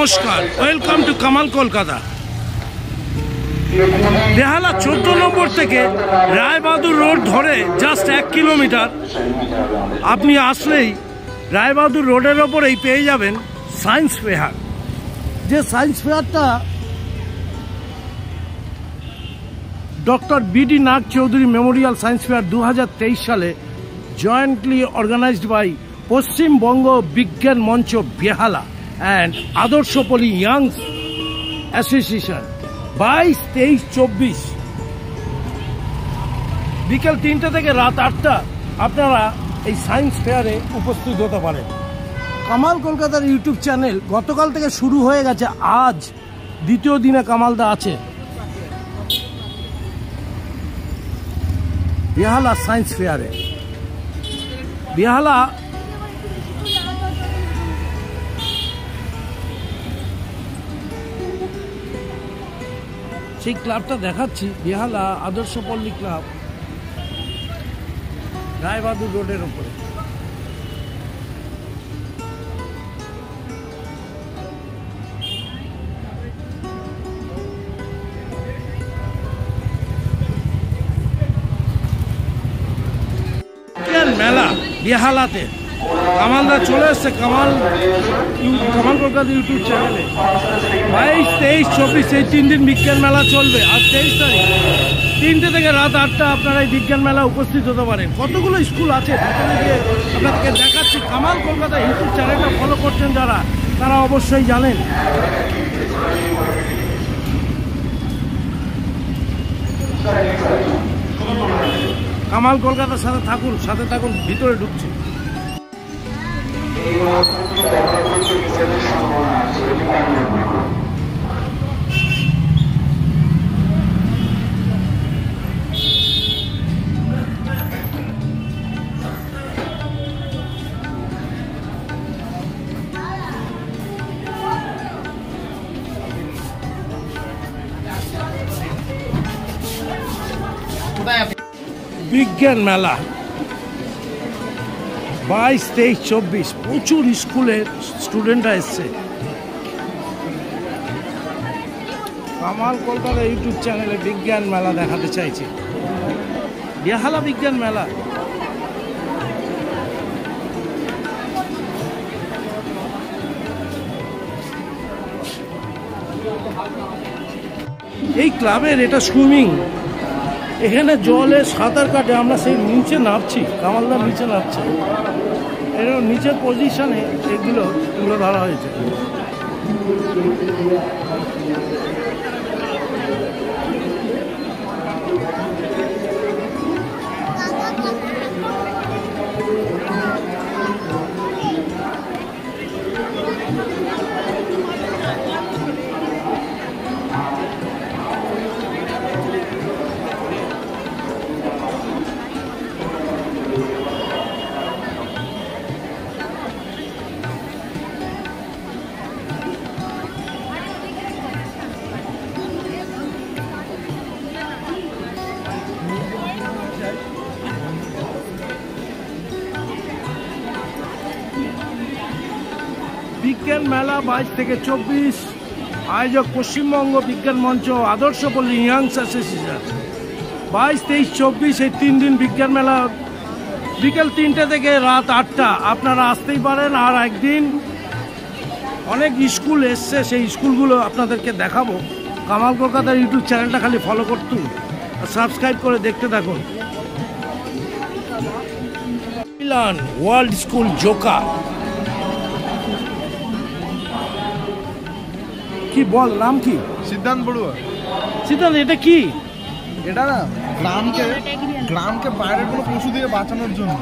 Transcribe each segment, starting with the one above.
নমস্কার, welcome to Kamal Kolkata. বেহালা 14 নম্বর থেকে রায়বাহাদুর road ধরে জাস্ট 1 কিলোমিটার আপনি আসলেই রায়বাহাদুর রোডের ওপরেই পেয়ে যাবেন সায়েন্স ফেয়ার। যে সায়েন্স ফেয়ারটা ডক্টর বিডি নাগ চৌধুরী মেমোরিয়াল সায়েন্স ফেয়ার 2023 সালে জয়েন্টলি অর্গানাইজড বাই পশ্চিমবঙ্গ বিজ্ঞান মঞ্চ বেহালা অ্যান্ড আদর্শপল্লী ইয়াংস অ্যাসোসিয়েশন 22, 23, 24 বিকেল 3টে থেকে রাত 8টা আপনারা এই সায়েন্স ফেয়ারে উপস্থিত হতে পারেন। কামাল কলকাতার ইউটিউব চ্যানেল গতকাল থেকে শুরু হয়ে গেছে, আজ দ্বিতীয় দিনে কামালদা আছে বেহালা সায়েন্স ফেয়ারে। বেহালা সেই ক্লাবটা দেখাচ্ছি, বেহালা আদর্শপল্লী ক্লাব, রায়বাহাদুর রোডের ওপরে। মেলা বেহালাতে কামালদা চলে এসছে কামাল কলকাতা ইউটিউব চ্যানেলে। 22, 23, 24 এই 3 দিন বিজ্ঞান মেলা চলবে। আজ 23 তারিখ, 3টে থেকে রাত 8টা আপনারা এই বিজ্ঞান মেলা উপস্থিত হতে পারেন। কতগুলো স্কুল আছে আপনাদেরকে দেখাচ্ছি। কামাল কলকাতা ইউটিউব চ্যানেলটা ফলো করছেন যারা, তারা অবশ্যই জানেন। কামাল কলকাতার সাথে থাকুন, ভিতরে ঢুকছি। বিজ্ঞান মেলা 22, 23, 24 প্রচুর স্কুলের স্টুডেন্টরা এসছে। কামাল কলকাতা ইউটিউব চ্যানেলে বিজ্ঞান মেলা দেখাতে চাইছি, বেহালা বিজ্ঞান মেলা। এই ক্লাবের এটা সুইমিং, এখানে জলে সাঁতার কাটে। আমরা সেই নিচে নামছি, কামালদার নিচে নামছে, এর নিচের পজিশনে এগুলো তুলে ধরা হয়েছে। বিজ্ঞান মেলা 22 থেকে 24, আয়োজক পশ্চিমবঙ্গ বিজ্ঞান মঞ্চ আদর্শপল্লী ইয়াংস অ্যাসোসিয়েশন। 22, 23, 24 এই 3 দিন বিজ্ঞান মেলা, বিকেল 3টে থেকে রাত 8টা আপনারা আসতেই পারেন। আর একদিন অনেক স্কুল এসছে, সেই স্কুলগুলো আপনাদেরকে দেখাবো। কামাল কলকাতার ইউটিউব চ্যানেলটা খালি ফলো করতুন আর সাবস্ক্রাইব করে দেখতে থাকুন। মিলান ওয়ার্ল্ড স্কুল জোকা, কি বল নাম কি? সিদ্ধান্ত বড়ুয়া। সিদ্ধান্ত, এটা কি? এটা না গ্রামকে বাইরের কোনো পশু দিয়ে বাঁচানোর জন্য,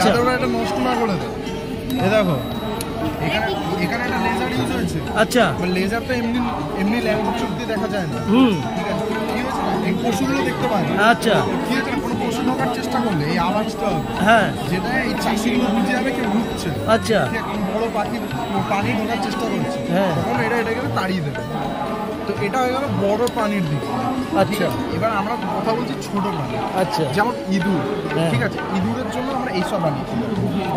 যাতে ওরা এটা নষ্ট না করে দেয়। এ দেখো এখানে একটা লেজার ইউজ হয়েছে। আচ্ছা, লেজারটা এমনি ল্যাম্প চোখ দিয়ে দেখা যায় না। ঠিক আছে, কি হয়েছে এই পশুগুলো দেখতে পায় না। আচ্ছা, কি হয়েছে, কোনো পশু ঢোকার চেষ্টা করলে এই আওয়াজটা হবে। হ্যাঁ, যেটা এই চাষিগুলো বুঝে যাবে কেউ ঢুকছে। আচ্ছা, বড় পানি ঢোকার চেষ্টা করছে, হ্যাঁ, তখন এটাকে তাড়িয়ে দেবে। তো এটা হয়ে গেল বড় প্রাণীর দিক। আচ্ছা, এবার আমরা কথা বলছি ছোট প্রাণী। আচ্ছা, যেমন ইঁদুর, ঠিক আছে, ইঁদুরের জন্য আমরা এইসব আনি।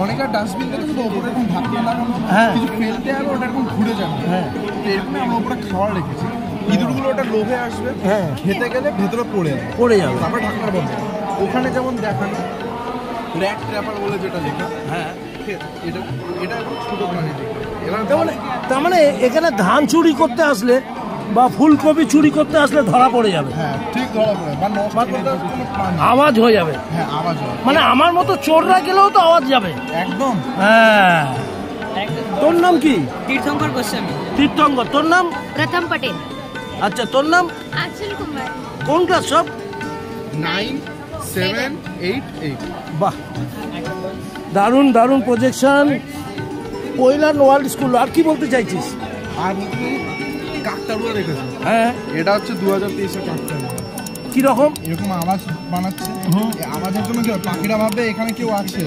অনেকের ডাস্টবিন দেখে শুধু ওপরে এরকম ঢাকনা লাগানো, কিছু ফেলতে হবে, ওটা এরকম ঘুরে যাবে। তো এরকম আমরা ওপরে খাবার রেখেছি, ইঁদুরগুলো ওটা লোভে আসবে, খেতে গেলে ভেতরে পড়ে যাবে, তারপর ঢাকনা বন্ধ। ওখানে যেমন দেখান র্যাট ট্র্যাপার বলে যেটা লেখা, এটা এটা এখন ছোট প্রাণী দিকে। তার মানে এখানে ধান চুরি করতে আসলে বা ফুলকপি চুরি করতে আসলে ধরা পড়ে যাবে। হ্যাঁ, ঠিক ধরা পড়ে, বা নষ্ট করতে কোনো প্রাণী আওয়াজ হয়ে যাবে। হ্যাঁ, আওয়াজ হবে, মানে আমার মতো চোররা গেলেও তো আওয়াজ যাবে একদম। হ্যাঁ, তোর নাম কি? তীর্থঙ্কর গোস্বামী। তীর্থঙ্কর। তোর নাম? প্রথম পটেল। আচ্ছা, তোর নাম? আচল কুমার। কোন ক্লাস সব? 9, 7, 8, 8। বাহ, দারুণ দারুণ প্রজেকশন। পয়লান ওয়ার্ল্ড স্কুল। আর কি বলতে চাইছিস? আর কাকতাড়ুয়া রেখেছে। হ্যাঁ, এটা হচ্ছে 2023-এর কাকতাড়ুয়া। কিরকম? এরকম আওয়াজ বানাচ্ছে, আওয়াজের জন্য কি পাখিরা ভাববে এখানে কেউ আছে,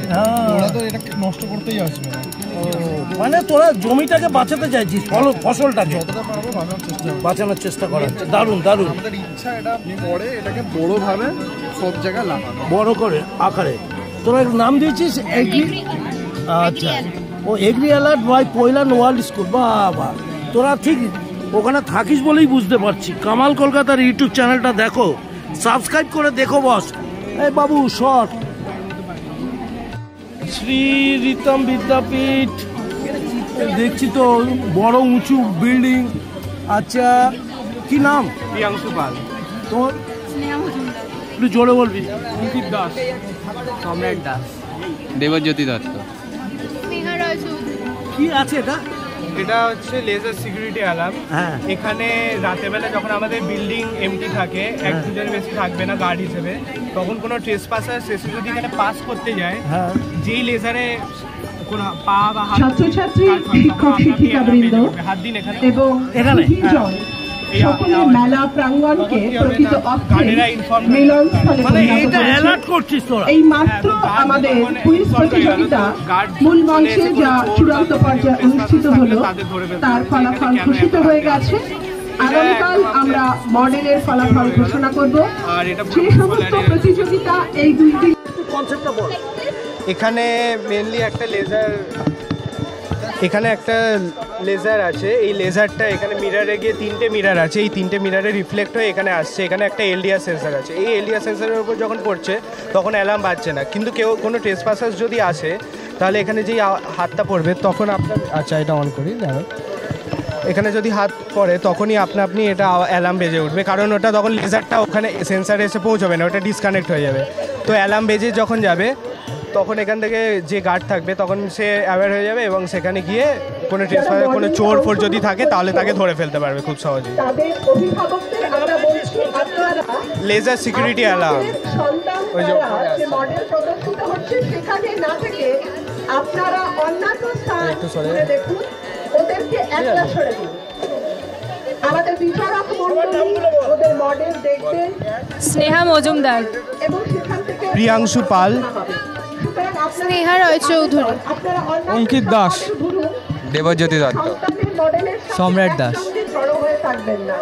ওরা তো এটা নষ্ট করতেই আসবে। মানে তোরা জমিটাকে বাঁচাতে চাইছিস, ফসলটাকে যতটা পারবো বাঁচানোর চেষ্টা করা। দারুণ দারুণ। আমাদের ইচ্ছা এটা পরে এটাকে বড়োভাবে সব জায়গায় লাগানো, বড় করে আকারে। তোরা নাম দিয়েছিস এগ্রি। আচ্ছা, ও এগ্রি অ্যালার্ট বাই পয়লান ওয়ার্ল্ড স্কুল। বাবা, তোরা ঠিক ওখানে থাকিস বলেই বুঝতে পারছি। কামাল কলকাতার ইউটিউব চ্যানেলটা দেখো, সাবস্ক্রাইব করে দেখো বস। এই বাবু শর্ট। শ্রী রিতম বিদ্যাপীঠ দেখছি তো, বড় উঁচু বিল্ডিং। আচ্ছা, কি নাম? প্রিয়াংশু পাল। তোর? স্নেহা মজুমদার। একটু জোরে বলবি। অঙ্কিত দাস। সম্রাট দাস। দেবজ্যোতি দত্ত। স্নেহা রয় চৌধুরী। কি আছে এটা? এটা হচ্ছে লেজার সিকিউরিটি অ্যালার্ম। হ্যাঁ, এখানে রাতের বেলা যখন আমাদের বিল্ডিং এমটি থাকে, এক দুজনের বেশি থাকবে না গার্ড হিসেবে, তখন কোনো ট্রেসপাসার শেষে যদি এখানে পাস করতে যায়, হ্যাঁ, যেই লেজারে কোনো পা বা হাত ছাত্রছাত্রী, শিক্ষক শিক্ষিকাবৃন্দ হাত দিন এখানে এবং সুধীজন সকলে মেলা প্রাঙ্গণকে প্রকৃত অর্থে মিলনস্থলে মানে পরিণত এটা করেছে। অ্যালার্ট করছিস তোরা? এই মাত্র আমাদের কুইজ প্রতিযোগিতা মূল মঞ্চে যা চূড়ান্ত পর্যায়ে অনুষ্ঠিত হলো, তার ফলাফল ঘোষিত হয়ে গেছে। আগামীকাল আমরা মডেলের ফলাফল ঘোষণা করব। যে সমস্ত প্রতিযোগিতা এই 2 দিন কনসেপ্টটা বল। এখানে মেনলি একটা লেজার আছে। এই লেজারটা এখানে মিরারে গিয়ে 3টে মিরার আছে, এই 3টে মিরারে রিফ্লেক্ট হয়ে এখানে আসছে। এখানে একটা এলডিআর সেন্সার আছে। এই এলডিআর সেন্সারের উপর যখন পড়ছে তখন অ্যালার্ম বাজছে না, কিন্তু কোনো ট্রেসপাসার যদি আসে তাহলে এখানে যেই হাতটা পড়বে তখন আপনার, আচ্ছা এটা অন করি, দেখো এখানে যদি হাত পড়ে তখনই আপনি এটা অ্যালার্ম বেজে উঠবে, কারণ ওটা তখন লেজারটা ওখানে সেন্সারে এসে পৌঁছবে না, ওটা ডিসকানেক্ট হয়ে যাবে। তো অ্যালার্ম বেজে যখন যাবে তখন এখান থেকে যে গার্ড থাকবে তখন সে অ্যাওয়্যার হয়ে যাবে এবং সেখানে গিয়ে কোনো ট্রেসপাসার, কোনো চোর ফোর যদি থাকে তাহলে তাকে ধরে ফেলতে পারবে খুব সহজেই। তাদের অভিভাবকদের আমরা বলছি, আপনারা লেজার সিকিউরিটি অ্যালার্ম। ওই যে মডেল প্রদর্শিত হচ্ছে সেখানে না থেকে আপনারা অন্যান্য স্থান ঘুরে দেখুন, ওদেরকে একলা সরে দিন। আমাদের বিচারক মণ্ডলী ওদের মডেল দেখবেন। স্নেহা মজুমদার। এবং সেখান থেকে প্রিয়াংশু পাল। স্নেহা রয় চৌধুরী। আপনারা অঙ্কিত দাস। দেবজ্যোতি দত্ত। সম্রাট দাস। জড়ো হয়ে থাকবেন না,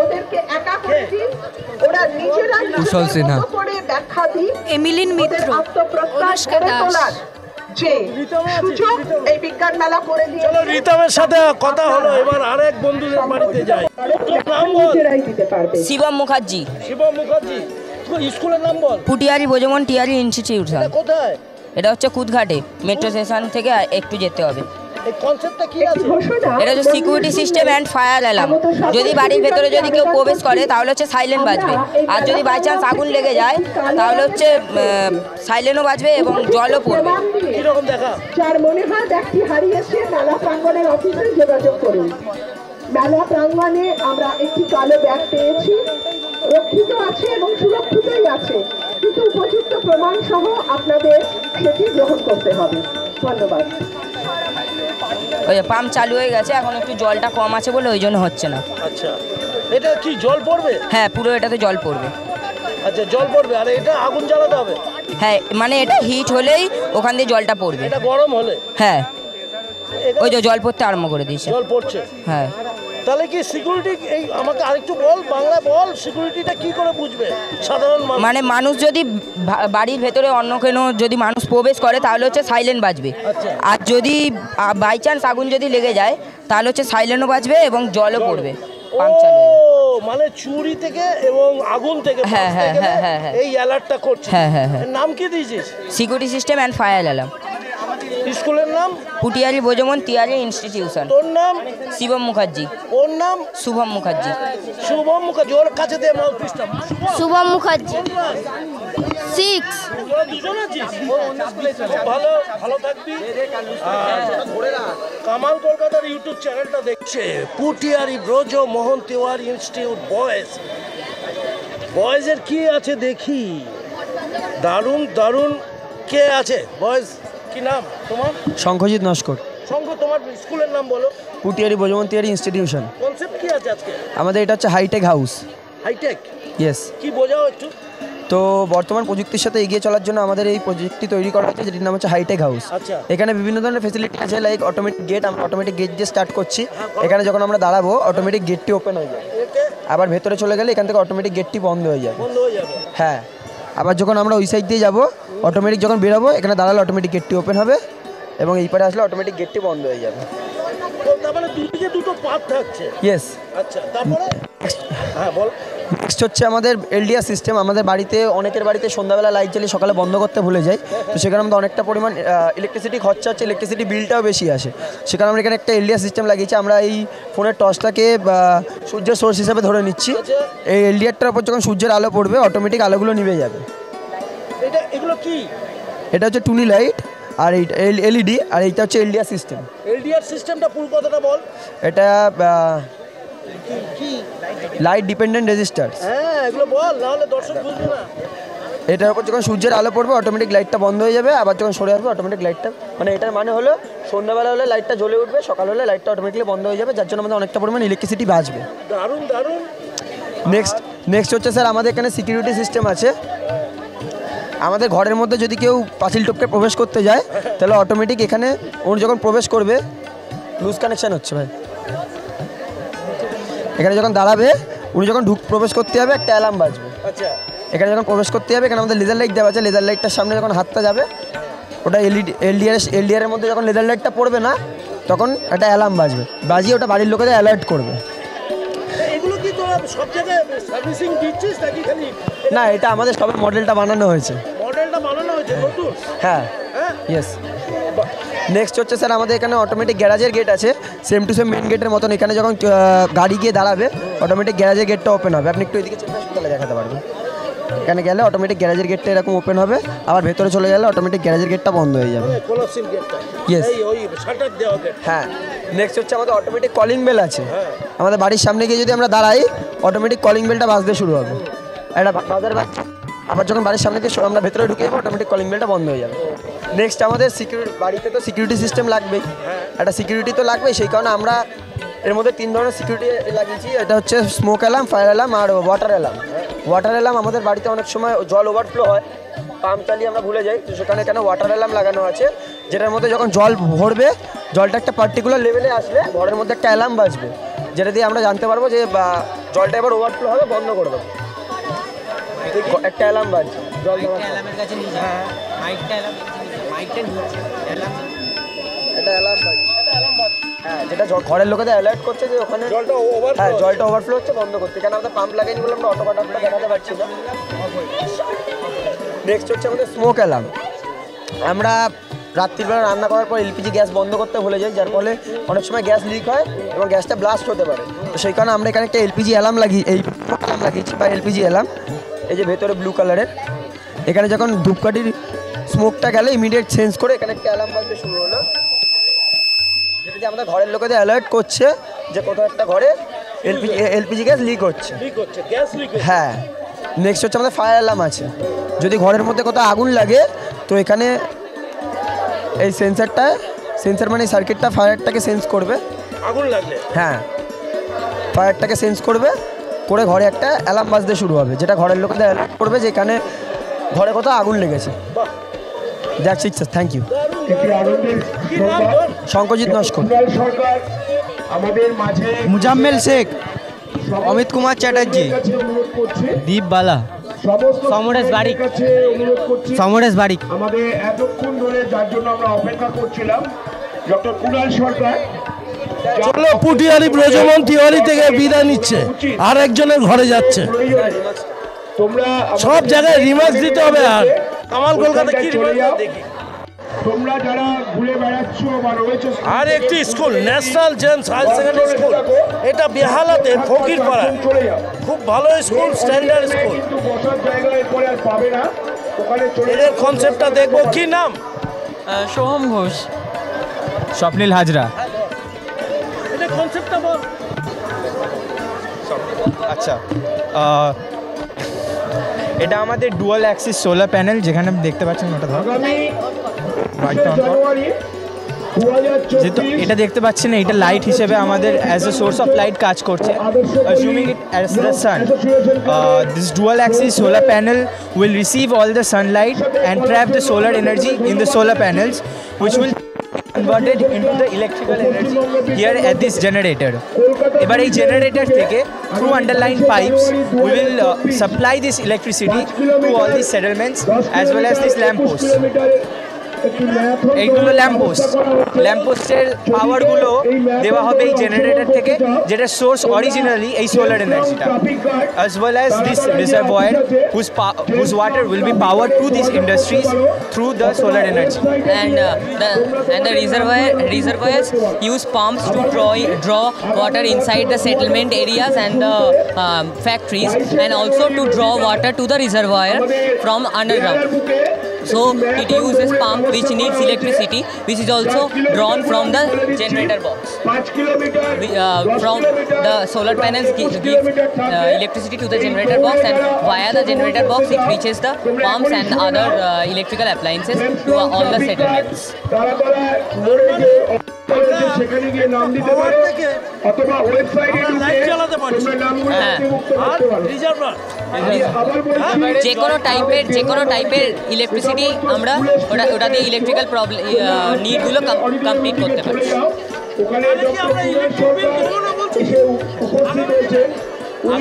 ওদেরকে একা করে দিন, ওরা নিজেরা কুশল সিনহা। করে ব্যাখ্যা দিন। এমিলিন মিত্র। আত্মপ্রত্যয় করে তোলার যে সুযোগ এই বিজ্ঞান মেলা করে দিয়ে রিতমের সাথে কথা হলো, এবার আরেক বন্ধুদের বাড়িতে যাই। নাম বল। নিজেরাই দিতে পারবে। শিবম মুখার্জি। শিবম মুখার্জি। স্কুলের নাম বল। পুটিয়ারি বোজমন টিয়ারি ইনস্টিটিউট। কোথায়? এটা হচ্ছে কুদঘাটে, মেট্রো স্টেশন থেকে একটু যেতে হবে। এই কনসেপ্টটা কি আছে? এটা হচ্ছে security system and fire alarm. যদি বাড়ির ভেতরে যদি কেউ প্রবেশ করে তাহলে হচ্ছে সাইলেন্ট বাজবে, আর যদি বাই চান্স আগুন লেগে যায় তাহলে হচ্ছে সাইলেন্টও বাজবে এবং জলও পড়বে। কিরকম দেখা? যার মনে হয় ব্যক্তি হারিয়েছে, মেলা প্রাঙ্গণের অফিসে যোগাযোগ করুন। মেলা প্রাঙ্গণে আমরা একটি কালো ব্যাগ পেয়েছি, রক্ষিত আছে এবং সুরক্ষিতই আছে, কিন্তু উপযুক্ত প্রমাণ সহ আপনাদের সেটি গ্রহণ করতে হবে। ধন্যবাদ। ওই যে পাম্প চালু হয়ে গেছে, এখন একটু জলটা কম আছে বলে ওই জন্য হচ্ছে না। আচ্ছা, এটা কি জল পড়বে? হ্যাঁ, পুরো এটাতে জল পড়বে। আচ্ছা, জল পড়বে। আর এটা আগুন জ্বালাতে হবে? হ্যাঁ, মানে এটা হিট হলেই ওখান দিয়ে জলটা পড়বে। এটা গরম হলে? হ্যাঁ, ওই যে জল পড়তে আরম্ভ করে দিয়েছে। জল পড়ছে। হ্যাঁ, তাহলে কি সিকিউরিটি এই আমাকে আরেকটু বল, বাংলা বল, সিকিউরিটিটা কি করে বুঝবে সাধারণ মানুষ? মানে মানুষ যদি বাড়ির ভেতরে অন্য কোনো যদি মানুষ প্রবেশ করে তাহলে হচ্ছে সাইলেন্ট বাজবে। আর যদি বাই চান্স আগুন যদি লেগে যায় তাহলে হচ্ছে সাইলেন্টও বাজবে এবং জলও পড়বে। মানে চুরি থেকে এবং আগুন থেকে এই অ্যালার্টটা করছে। নাম কি দিয়েছিস? Security system and fire alarm. স্কুলের নাম? পুটিয়ারি বোজমন তিয়ারি ইনস্টিটিউশন। তোর নাম? শিবম মুখার্জি। ওর নাম? শুভম মুখার্জি। শুভম মুখার্জি, ওর কাছে দে মাউথপিসটা। শুভম মুখার্জি 6। দুজন আছিস? ভালো ভালো থাকবি। কামাল কলকাতার ইউটিউব চ্যানেলটা দেখছে পুটিয়ারি ব্রজ মোহন তিওয়ারি ইনস্টিটিউট বয়েজের কি আছে দেখি। দারুণ দারুণ। কে আছে বয়েজ? কি নাম তোমার? শঙ্খজিৎ নস্কর। শঙ্খ, তোমার স্কুলের নাম বলো? পুটিয়ারি বোজমন তিয়ারি ইনস্টিটিউশন। কনসেপ্ট কি আছে আজকে আমাদের এটা হচ্ছে হাইটেক হাউস। হাইটেক? ইয়েস। কি বোঝাও একটু। তো বর্তমান প্রযুক্তির সাথে এগিয়ে চলার জন্য আমাদের এই প্রজেক্টটি তৈরি করা হয়েছে, যেটির নাম হচ্ছে হাইটেক হাউস। আচ্ছা। এখানে বিভিন্ন ধরনের ফেসিলিটি আছে, লাইক অটোমেটিক গেট। আমরা অটোমেটিক গেট দিয়ে স্টার্ট করছি। এখানে যখন আমরা দাঁড়াবো অটোমেটিক গেটটি ওপেন হয়ে যাবে। আবার ভেতরে চলে গেলে এখান থেকে অটোমেটিক গেটটি বন্ধ হয়ে যাবে। হ্যাঁ। আবার যখন আমরা ওই সাইড দিয়ে যাবো অটোমেটিক যখন বেরোবো এখানে দাঁড়ালে অটোমেটিক গেটটি ওপেন হবে এবং এই পারে আসলে অটোমেটিক গেটটি বন্ধ হয়ে যাবে। তারপরে দুদিকে দুটো পাত থাকছে। ইয়েস। আচ্ছা, তারপরে হ্যাঁ বল। নেক্সট হচ্ছে আমাদের এলডিআর সিস্টেম। আমাদের বাড়িতে অনেকের বাড়িতে সন্ধ্যাবেলা লাইট জ্বালিয়ে সকালে বন্ধ করতে ভুলে যায়, তো সেখানে আমাদের অনেকটা পরিমাণ ইলেকট্রিসিটি খরচা হচ্ছে, ইলেকট্রিসিটি বিলটাও বেশি আসে। সেখানে আমরা এখানে একটা এলডিআর সিস্টেম লাগিয়েছি। আমরা এই ফোনের টর্চটাকে সূর্যের সোর্স হিসেবে ধরে নিচ্ছি। এই এলডিআরটার উপর যখন সূর্যের আলো পড়বে অটোমেটিক আলোগুলো নিভে যাবে। এগুলো কি? এটা হচ্ছে টুনি লাইট আর এইটা এলইডি, আর এইটা হচ্ছে এলডিআর সিস্টেম। এলডিআর সিস্টেমটা পুরো কথাটা বল। এটা লাইট ডিপেন্ডেন্ট রেজিস্টার। হ্যাঁ, এগুলো বল, না হলে দর্শক বুঝবে না। এটার উপর যখন সূর্যের আলো পড়বে অটোমেটিক লাইটটা বন্ধ হয়ে যাবে, আবার যখন সরে আসবে অটোমেটিক লাইটটা, মানে এটার মানে হলো সন্ধ্যাবেলা হলে লাইটটা জ্বলে উঠবে, সকাল হলে লাইটটা অটোমেটিকলি বন্ধ হয়ে যাবে, যার জন্য আমাদের অনেকটা পরিমাণ ইলেকট্রিসিটি বাঁচবে। দারুণ দারুণ। নেক্সট হচ্ছে স্যার আমাদের এখানে সিকিউরিটি সিস্টেম আছে। আমাদের ঘরের মধ্যে যদি কেউ পাঁচিল টপকে প্রবেশ করতে যায় তাহলে অটোমেটিক এখানে উনি যখন প্রবেশ করবে, লুজ কানেকশান হচ্ছে ভাই, এখানে যখন দাঁড়াবে উনি যখন প্রবেশ করতে যাবে একটা অ্যালার্ম বাজবে। আচ্ছা। এখানে যখন প্রবেশ করতে যাবে এখানে আমাদের লেজার লাইট দেওয়া আছে। লেজার লাইটটার সামনে যখন হাতটা যাবে ওটা এলডিআর মধ্যে যখন লেজার লাইটটা পড়বে না তখন একটা অ্যালার্ম বাজিয়ে ওটা বাড়ির লোকেদের অ্যালার্ট করবে। এগুলো কি তোরা সব জায়গায় সার্ভিসিং দিচ্ছিস নাকি খালি? না, এটা আমাদের সবে মডেলটা বানানো হয়েছে। মডেলটা বানানো হয়েছে নতুন? হ্যাঁ, ইয়েস। নেক্সট হচ্ছে স্যার আমাদের এখানে অটোমেটিক গ্যারাজের গেট আছে, সেম টু সেম মেন গেটের মতন। এখানে যখন গাড়ি গিয়ে দাঁড়াবে অটোমেটিক গ্যারাজের গেটটা ওপেন হবে। আপনি একটু এদিকে তাহলে দেখাতে পারবেন। এখানে গেলে অটোমেটিক গ্যারাজের গেটটা এরকম ওপেন হবে, আবার ভেতরে চলে গেলে অটোমেটিক গ্যারাজের গেটটা বন্ধ হয়ে যাবে। ইয়েস। হ্যাঁ। নেক্সট হচ্ছে আমাদের অটোমেটিক কলিং বেল আছে। আমাদের বাড়ির সামনে গিয়ে যদি আমরা দাঁড়াই অটোমেটিক কলিং বেলটা বাজতে শুরু হবে। একটা বাজার বাচ্চা, আবার যখন বাড়ির সামনে দিয়ে আমরা ভেতরে ঢুকে যাবো অটোমেটিক কলিং বেলটা বন্ধ হয়ে যাবে। নেক্সট আমাদের বাড়িতে তো সিকিউরিটি সিস্টেম লাগবেই, একটা সিকিউরিটি তো লাগবেই, সেই কারণে আমরা এর মধ্যে 3 ধরনের সিকিউরিটি লাগিয়েছি। এটা হচ্ছে স্মোক অ্যালার্ম, ফায়ার অ্যালার্ম আর ওয়াটার অ্যালার্ম। ওয়াটার অ্যালার্ম আমাদের বাড়িতে অনেক সময় জল ওভারফ্লো হয়, পাম্প চালিয়ে আমরা ভুলে যাই, তো সেখানে কেন ওয়াটার অ্যালার্ম লাগানো আছে, যেটার মধ্যে যখন জল ভরবে জলটা একটা পার্টিকুলার লেভেলে আসলে ঘরের মধ্যে একটা অ্যালার্ম বাজবে, যেটা দিয়ে আমরা জানতে পারবো যে জলটা এবার ওভারফ্লো হবে, বন্ধ করে দেবো। একটা অ্যালার্ম বাজছে জল অ্যালার্মের কাছে নিয়ে যায়, মাইকটা এটা অ্যালার্ম বাজছে, হ্যাঁ, যেটা ঘরের লোকেদের অ্যালার্ট করছে যে ওখানে জলটা ওভারফ্লো হচ্ছে, বন্ধ করতে। কারণ আমরা পাম্প লাগাইনি বলে আমরা অটো কাটারটা দেখাতে পারছি না। নেক্সট হচ্ছে আমাদের স্মোক অ্যালার্ম। আমরা রাত্রিবেলা রান্না করার পর এলপিজি গ্যাস বন্ধ করতে ভুলে যাই, যার ফলে অনেক সময় গ্যাস লিক হয় এবং গ্যাসটা ব্লাস্ট হতে পারে, তো সেই কারণে আমরা এখানে একটা এলপিজি অ্যালার্ম লাগিয়েছি বা এলপিজি অ্যালার্ম। এই যে ভেতরে ব্লু কালারের, এখানে যখন ধূপকাঠির স্মোকটা গেলে ইমিডিয়েট সেন্স করে এখানে একটা অ্যালার্ম বাজতে শুরু হলো, যেটা দিয়ে আমাদের ঘরের লোকেদের অ্যালার্ট করছে যে কোথাও একটা ঘরে এলপিজি গ্যাস লিক হচ্ছে। হ্যাঁ। নেক্সট হচ্ছে আমাদের ফায়ার অ্যালার্ম আছে। যদি ঘরের মধ্যে কোথাও আগুন লাগে তো এখানে এই সেন্সার মানে সার্কিটটা ফায়ারটাকে সেন্স করবে, আগুন লাগলে, হ্যাঁ, ফায়ারটাকে সেন্স করবে, করে ঘরে একটা অ্যালার্ম বাজতে শুরু হবে, যেটা ঘরের লোকেদের অ্যালার্ট করবে যে এখানে ঘরে কোথাও আগুন লেগেছে। That's it sir, thank you. Shankajit Naskar. আমাদের মাঝে মুজাম্মেল শেখ, অমিত কুমার চ্যাটার্জি, দীপ বালা, সমরেশ বারিক, সমরেশ বারিক। আমাদের এতক্ষণ ধরে যার জন্য আমরা অপেক্ষা করছিলাম ডক্টর কুণাল সরকার। চলো পুটিয়ারি ব্রজমন তিওয়ারি থেকে বিদায় নিচ্ছে, আর একজনের ঘরে যাচ্ছে। তোমরা সব জায়গায় রিমার্কস দিতে হবে। আর কামাল কলকাতা কি রিমার্কস দেখি। তোমরা যারা ঘুরে বেড়াচ্ছ বা রয়েছে, আর একটি school national gents higher secondary school, এটা বেহালাতে ফকিরপাড়া, খুব ভালো স্কুল, স্ট্যান্ডার্ড স্কুল। কিন্তু বসার জায়গা এরপরে আর পাবে না, ওখানে চলে এদের কনসেপ্টটা দেখবো। কি নাম? সোহম ঘোষ, স্বপ্নীল হাজরা। এটা কনসেপ্টটা বল। আচ্ছা, এটা আমাদের ডুয়াল অ্যাক্সিস সোলার প্যানেল, যেখানে দেখতে পাচ্ছেন ওটা ধর আগামী জানুয়ারি যেহেতু এটা দেখতে পাচ্ছেন, এটা লাইট হিসেবে আমাদের as a source of light কাজ করছে। Assuming it as the sun, this dual axis solar panel will receive all the sunlight and trap the solar energy in the solar panels, which will converted into the electrical energy here at this generator. এবার এই generator থেকে through underlying pipes we will supply this electricity to all these settlements as well as these lamp posts. এইগুলো ল্যাম্পপোস্টের পাওয়ারগুলো দেওয়া হবে এই generator থেকে, যেটা source originally এই সোলার এনার্জিটা, as well as this reservoir whose water will be powered to these industries through the solar energy. And the reservoirs use pumps to draw water inside the settlement areas and the factories, and also to draw water to the reservoir from underground. So it uses pump which needs electricity, which is also drawn from the generator box. From the solar panels give electricity to the generator box, and via the generator box it reaches the pumps and other electrical appliances to all the settlements. সেখানে গিয়ে নাম দিতে পারো, অথবা ওয়েবসাইটে যে কোনো টাইপের ইলেকট্রিসিটি আমরা ওটা দিয়ে ইলেকট্রিক্যাল নিডগুলো কমপ্লিট করতে পারি।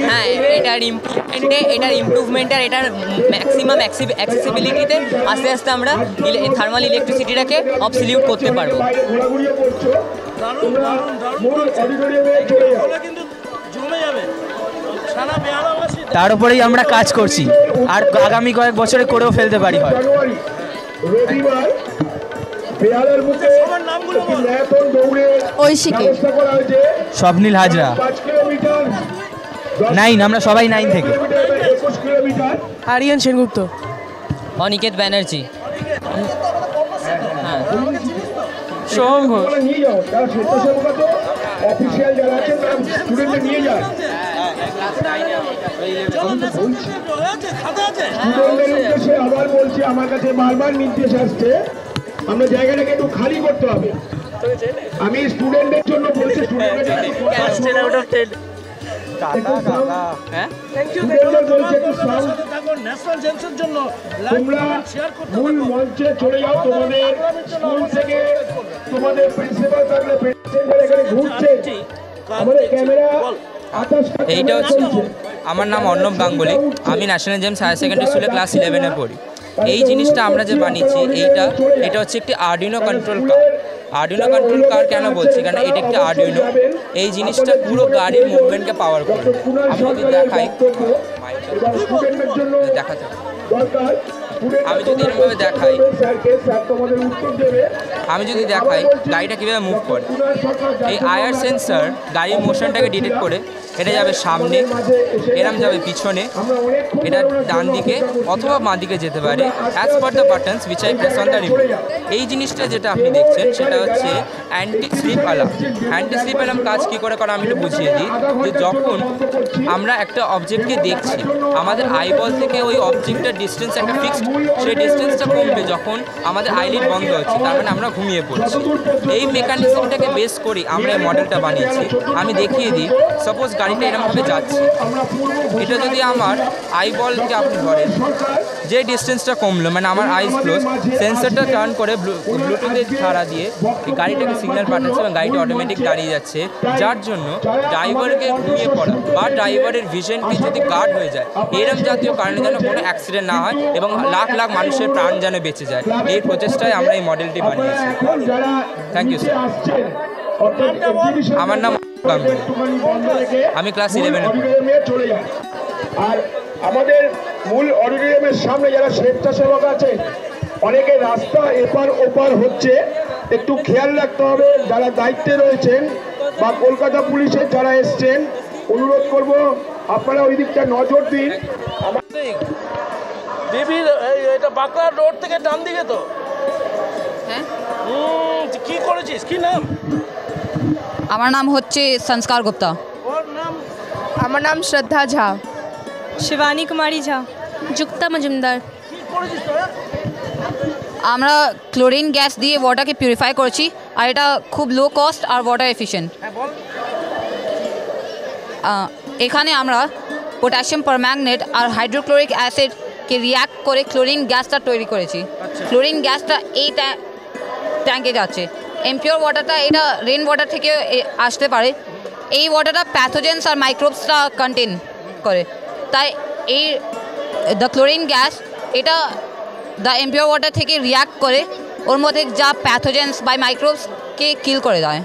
হ্যাঁ, এটার ইমপ্রুভমেন্ট আর এটার ম্যাক্সিমাম অ্যাক্সেসিবিলিটিতে আস্তে আস্তে আমরা থার্মাল ইলেকট্রিসিটিটাকে অবসলিউট করতে পারবো। তার উপরেই আমরা কাজ করছি, আর আগামী কয়েক বছরে করেও ফেলতে পারি। হয় ঐশিকে, স্বপ্নীল হাজরা, 9, আমরা সবাই 9 থেকে। আরিয়ান সেনগুপ্ত, অনিকেত ব্যানার্জি, সোহম ঘোষ। নিয়ে যাও, যারা স্বেচ্ছাসেবক অফিসিয়াল যারা আছেন তারা স্টুডেন্টদের নিয়ে যায়। আবার বলছি, আমার কাছে বারবার নির্দেশ আসছে আমরা জায়গাটাকে একটু খালি করতে হবে। আমি স্টুডেন্টদের জন্য বলছি, তোমরা মূল মঞ্চে চলে যাও। তোমাদের স্কুল থেকে তোমাদের প্রিন্সিপাল থাকলে প্রিন্সিপাল এখানে ঘুরছে। আমাদের ক্যামেরা এইটা হচ্ছে, আমার নাম অর্ণব গাঙ্গুলি, আমি ন্যাশনাল জেমস হায়ার সেকেন্ডারি স্কুলে ক্লাস 11-এ পড়ি। এই জিনিসটা আমরা যে বানিয়েছি, এটা হচ্ছে একটি Arduino control car. Arduino control car কেন বলছি, কারণ এটা একটি আরডুইনো। এই জিনিসটা পুরো গাড়ির মুভমেন্টকে পাওয়ার করে। আমি যদি দেখাই, দেখাতে আমি যদি এরকমভাবে দেখাই, গাড়িটা কীভাবে মুভ করে, এই আয়ার সেন্সার গাড়ির মোশনটাকে ডিটেক্ট করে এটা যাবে সামনে, এরম যাবে পিছনে, এটা ডান দিকে অথবা বাঁ দিকে যেতে পারে as per the buttons which I press on the remote. এই জিনিসটা যেটা আপনি দেখছেন সেটা হচ্ছে anti slip alarm. Anti slip alarm কাজ কী করে আমি একটু বুঝিয়ে দিই, যে যখন আমরা একটা অবজেক্টকে দেখছি, আমাদের আইবল থেকে ওই অবজেক্টটার ডিস্টেন্স একটা ফিক্সড, সেই ডিস্টেন্সটা কমবে যখন আমাদের আইলিড বন্ধ হচ্ছে, তার মানে আমরা ঘুমিয়ে পড়ছি। এই মেকানিজমটাকে বেস করে আমরা এই মডেলটা বানিয়েছি। আমি দেখিয়ে দিই, সাপোজ গাড়ি গাড়িটা এরকমভাবে যাচ্ছে, এটা যদি আমার আইবলকে আপনি ধরেন, যে ডিস্টেন্সটা কমলো মানে আমার আইস ক্লোজ, সেন্সরটা টার্ন করে ব্লুটুথের ছাড়া দিয়ে এই গাড়িটাকে সিগন্যাল পাঠাচ্ছে এবং গাড়িটা অটোমেটিক দাঁড়িয়ে যাচ্ছে, যার জন্য ড্রাইভারকে ঘুমিয়ে পড়া বা ড্রাইভারের ভিশনকে যদি গার্ড হয়ে যায়, এরকম জাতীয় কারণে যেন কোনো অ্যাক্সিডেন্ট না হয় এবং লাখ লাখ মানুষের প্রাণ যেন বেঁচে যায়, এই প্রচেষ্টায় আমরা এই মডেলটি বানিয়েছি। Thank you sir. আমার নাম গাঙ্গুলি, আমি ক্লাস 11-এ পড়ি। আর আমাদের মূল অডিটোরিয়ামের সামনে যারা স্বেচ্ছাসেবক আছে, অনেকে রাস্তা এপার ওপার হচ্ছে, একটু খেয়াল রাখতে হবে যারা দায়িত্বে রয়েছেন বা কলকাতা পুলিশের যারা এসছেন, অনুরোধ করব আপনারা ওই দিকটা নজর দিন। বেবির এটা বাঁকড়া রোড থেকে ডান দিকে তো? হ্যাঁ। কি করেছিস, কি নাম? আমার নাম হচ্ছে সংস্কার গুপ্তা। ওর নাম? আমার নাম শ্রদ্ধা ঝা। শিবানী কুমারী ঝা। যুক্তা মজুমদার। কি করেছিস তোরা? আমরা ক্লোরিন গ্যাস দিয়ে ওয়াটারকে পিউরিফাই করেছি, আর এটা খুব লো কস্ট আর ওয়াটার এফিশিয়েন্ট। হ্যাঁ বল। এখানে আমরা পটাশিয়াম পারম্যাঙ্গনেট আর হাইড্রোক্লোরিক অ্যাসিডকে রিয়াক্ট করে ক্লোরিন গ্যাসটা তৈরি করেছি। ক্লোরিন গ্যাসটা এই ট্যাঙ্কে যাচ্ছে। এমপিওর ওয়াটারটা এটা রেন ওয়াটার থেকে আসতে পারে। এই ওয়াটারটা প্যাথোজেন্স আর মাইক্রোবসটা কন্টেন করে, তাই এই দ্য ক্লোরিন গ্যাস এটা দ্য এমপিওর ওয়াটার থেকে রিয়াক্ট করে ওর মধ্যে যা প্যাথোজেন্স বা মাইক্রোবসকে কিল করে দেয়,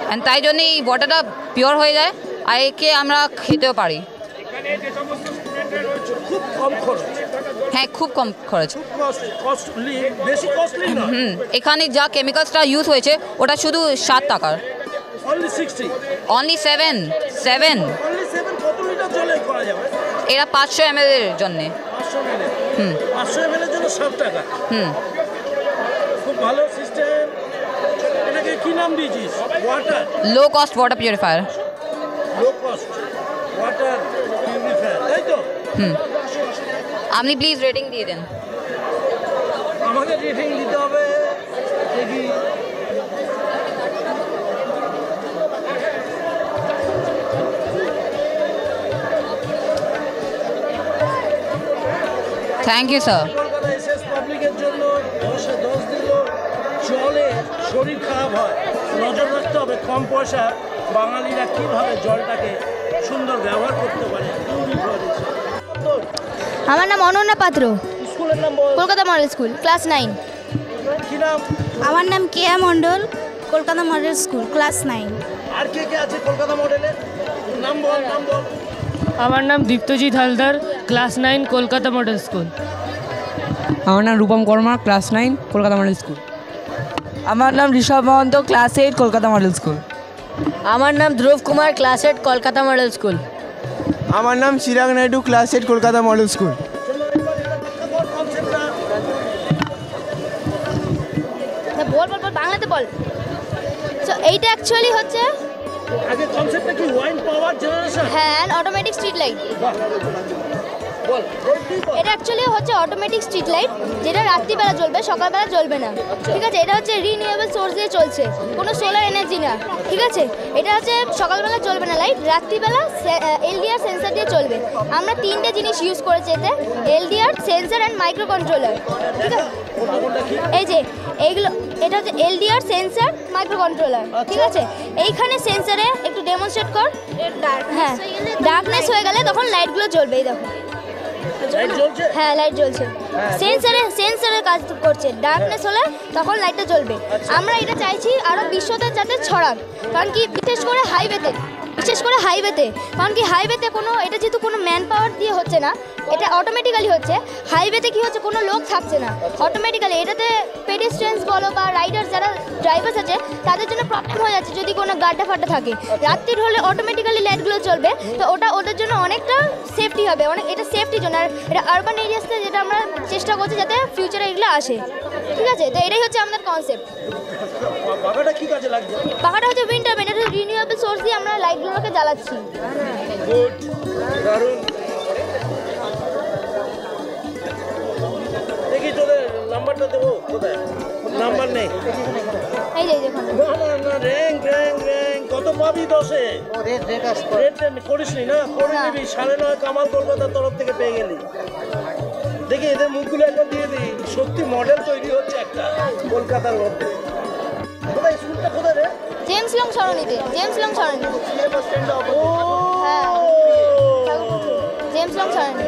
অ্যান্ড তাই জন্য এই ওয়াটারটা পিওর হয়ে যায় আর একে আমরা খেতেও পারি। খুব কম খরচ। হ্যাঁ, খুব কম খরচ। বেশি কস্টলি না। এখানে যা কেমিক্যালসটা ইউজ হয়েছে ওটা শুধু 7 টাকার। অনলি 60? অনলি 7। অনলি 7 কত লিটার জলে করা যাবে? এটা 500 ml এর জন্য। 500 ml? 500 ml এর জন্য 7 টাকা? খুব ভালো সিস্টেম। এটাকে কি নাম দিয়েছিস? Water? Low cost water purifier. Low cost water purifier, তাই তো? আপনি প্লিজ রেটিং দিয়ে দেন। আমাকে রেটিং দিতে হবে দেখি। Thank you sir. Kolkata SS পাবলিকের জন্য 10-এ 10 দিল। জলে শরীর খারাপ হয়, নজর রাখতে হবে। কম পয়সা বাঙালিরা কীভাবে জলটাকে সুন্দর ব্যবহার করতে পারে। আমার নাম অনন্যা পাত্র। স্কুলের নাম বল। Kolkata model school, class 9। কি নাম? আমার নাম Keya Mondal, Kolkata model school, class 9। আর কে কে আছে কলকাতা মডেলে? নাম বল, নাম বল। আমার নাম Diptajit Haldar, class 9, Kolkata model school. আমার নাম Rupam Karma, class 9, Kolkata model school. আমার নাম Rishabh Mahanta, class 8, Kolkata model school. আমার নাম Dhruv Kumar, class 8, Kolkata model school. আমার নাম Chirag Naidu, class 8, Kolkata model school. বল বল বল, বাংলাতে বল। সো এইটা অ্যাকচুয়ালি হচ্ছে আগে কনসেপ্টটা কি? Wind power generation. হ্যাঁ, অটোমেটিক স্ট্রিট লাইট। বল। এটা অ্যাকচুয়ালি হচ্ছে অটোমেটিক স্ট্রিট লাইট, যেটা রাত্রিবেলা জ্বলবে, সকালবেলা জ্বলবে না। ঠিক আছে, এটা হচ্ছে রিনিউয়েবল সোর্স দিয়ে চলছে, কোনো সোলার এনার্জি না। ঠিক আছে, এটা হচ্ছে সকালবেলা জ্বলবে না লাইট, রাত্রিবেলা এলডিআর সেন্সার দিয়ে চলবে। আমরা 3টে জিনিস ইউজ করেছি এতে, LDR, sensor and microcontroller. ঠিক আছে, এই যে এইগুলো, এটা হচ্ছে এলডিআর, সেন্সার, মাইক্রো কন্ট্রোলার। ঠিক আছে, এইখানে সেন্সারে একটু ডেমনস্ট্রেট কর। হ্যাঁ, ডার্কনেস হয়ে গেলে তখন লাইটগুলো জ্বলবে। এই দেখো, হ্যাঁ লাইট জ্বলছে। সেন্সারের কাজ করছে। ডার্কনেস হলে তখন লাইটটা জ্বলবে। আমরা এটা চাইছি আরও বিশ্বতে যাতে ছড়াক, কারণ কি বিশেষ করে হাইওয়েতে, কারণ কি হাইওয়েতে কোনো, এটা যেহেতু কোনো ম্যান পাওয়ার দিয়ে হচ্ছে না, এটা অটোমেটিক্যালি হচ্ছে। হাইওয়েতে কি হচ্ছে, কোনো লোক থাকছে না, অটোমেটিক্যালি এটাতে পেডেস্ট্রিয়ানস বলো বা রাইডার্স যারা ড্রাইভার্স আছে তাদের জন্য প্রবলেম হয়ে যাচ্ছে যদি কোনো গাড্ডা ফাড্ডা থাকে। রাত্রির হলে অটোমেটিক্যালি লাইটগুলো চলবে, তো ওটা ওদের জন্য অনেকটা সেফটি হবে, অনেক, এটা সেফটির জন্য। আর এটা আরবান এরিয়াসতে যেটা আমরা চেষ্টা করছি যাতে ফিউচারে এগুলো আসে। ঠিক আছে, তো এটাই হচ্ছে আমাদের কনসেপ্ট। পাখাটা কি কাজে লাগছে? পাখাটা হচ্ছে উইন্টার মেন, এটা রিনিউয়েবল সোর্স দিয়ে আমরা লাইটগুলোকে জ্বালাচ্ছি। গুড, দারুণ। দেখি তোদের নাম্বারটা দেবো কোথায়? নাম্বার নেই। এই যে দেখুন, না র্যাঙ্ক কত পাবি 10-এ? রেট করিসনি না? করে নিবি 9.5 কামাল কলকাতার তরফ থেকে পেয়ে গেলি। দেখি এদের মুখগুলো একবার দিয়ে দিই। সত্যি মডেল তৈরি হচ্ছে একটা কলকাতার মধ্যে। কোথায় স্কুলটা কোথায় রে? জেমস লং সরণিতে। James Long Sarani. James Long Sarani.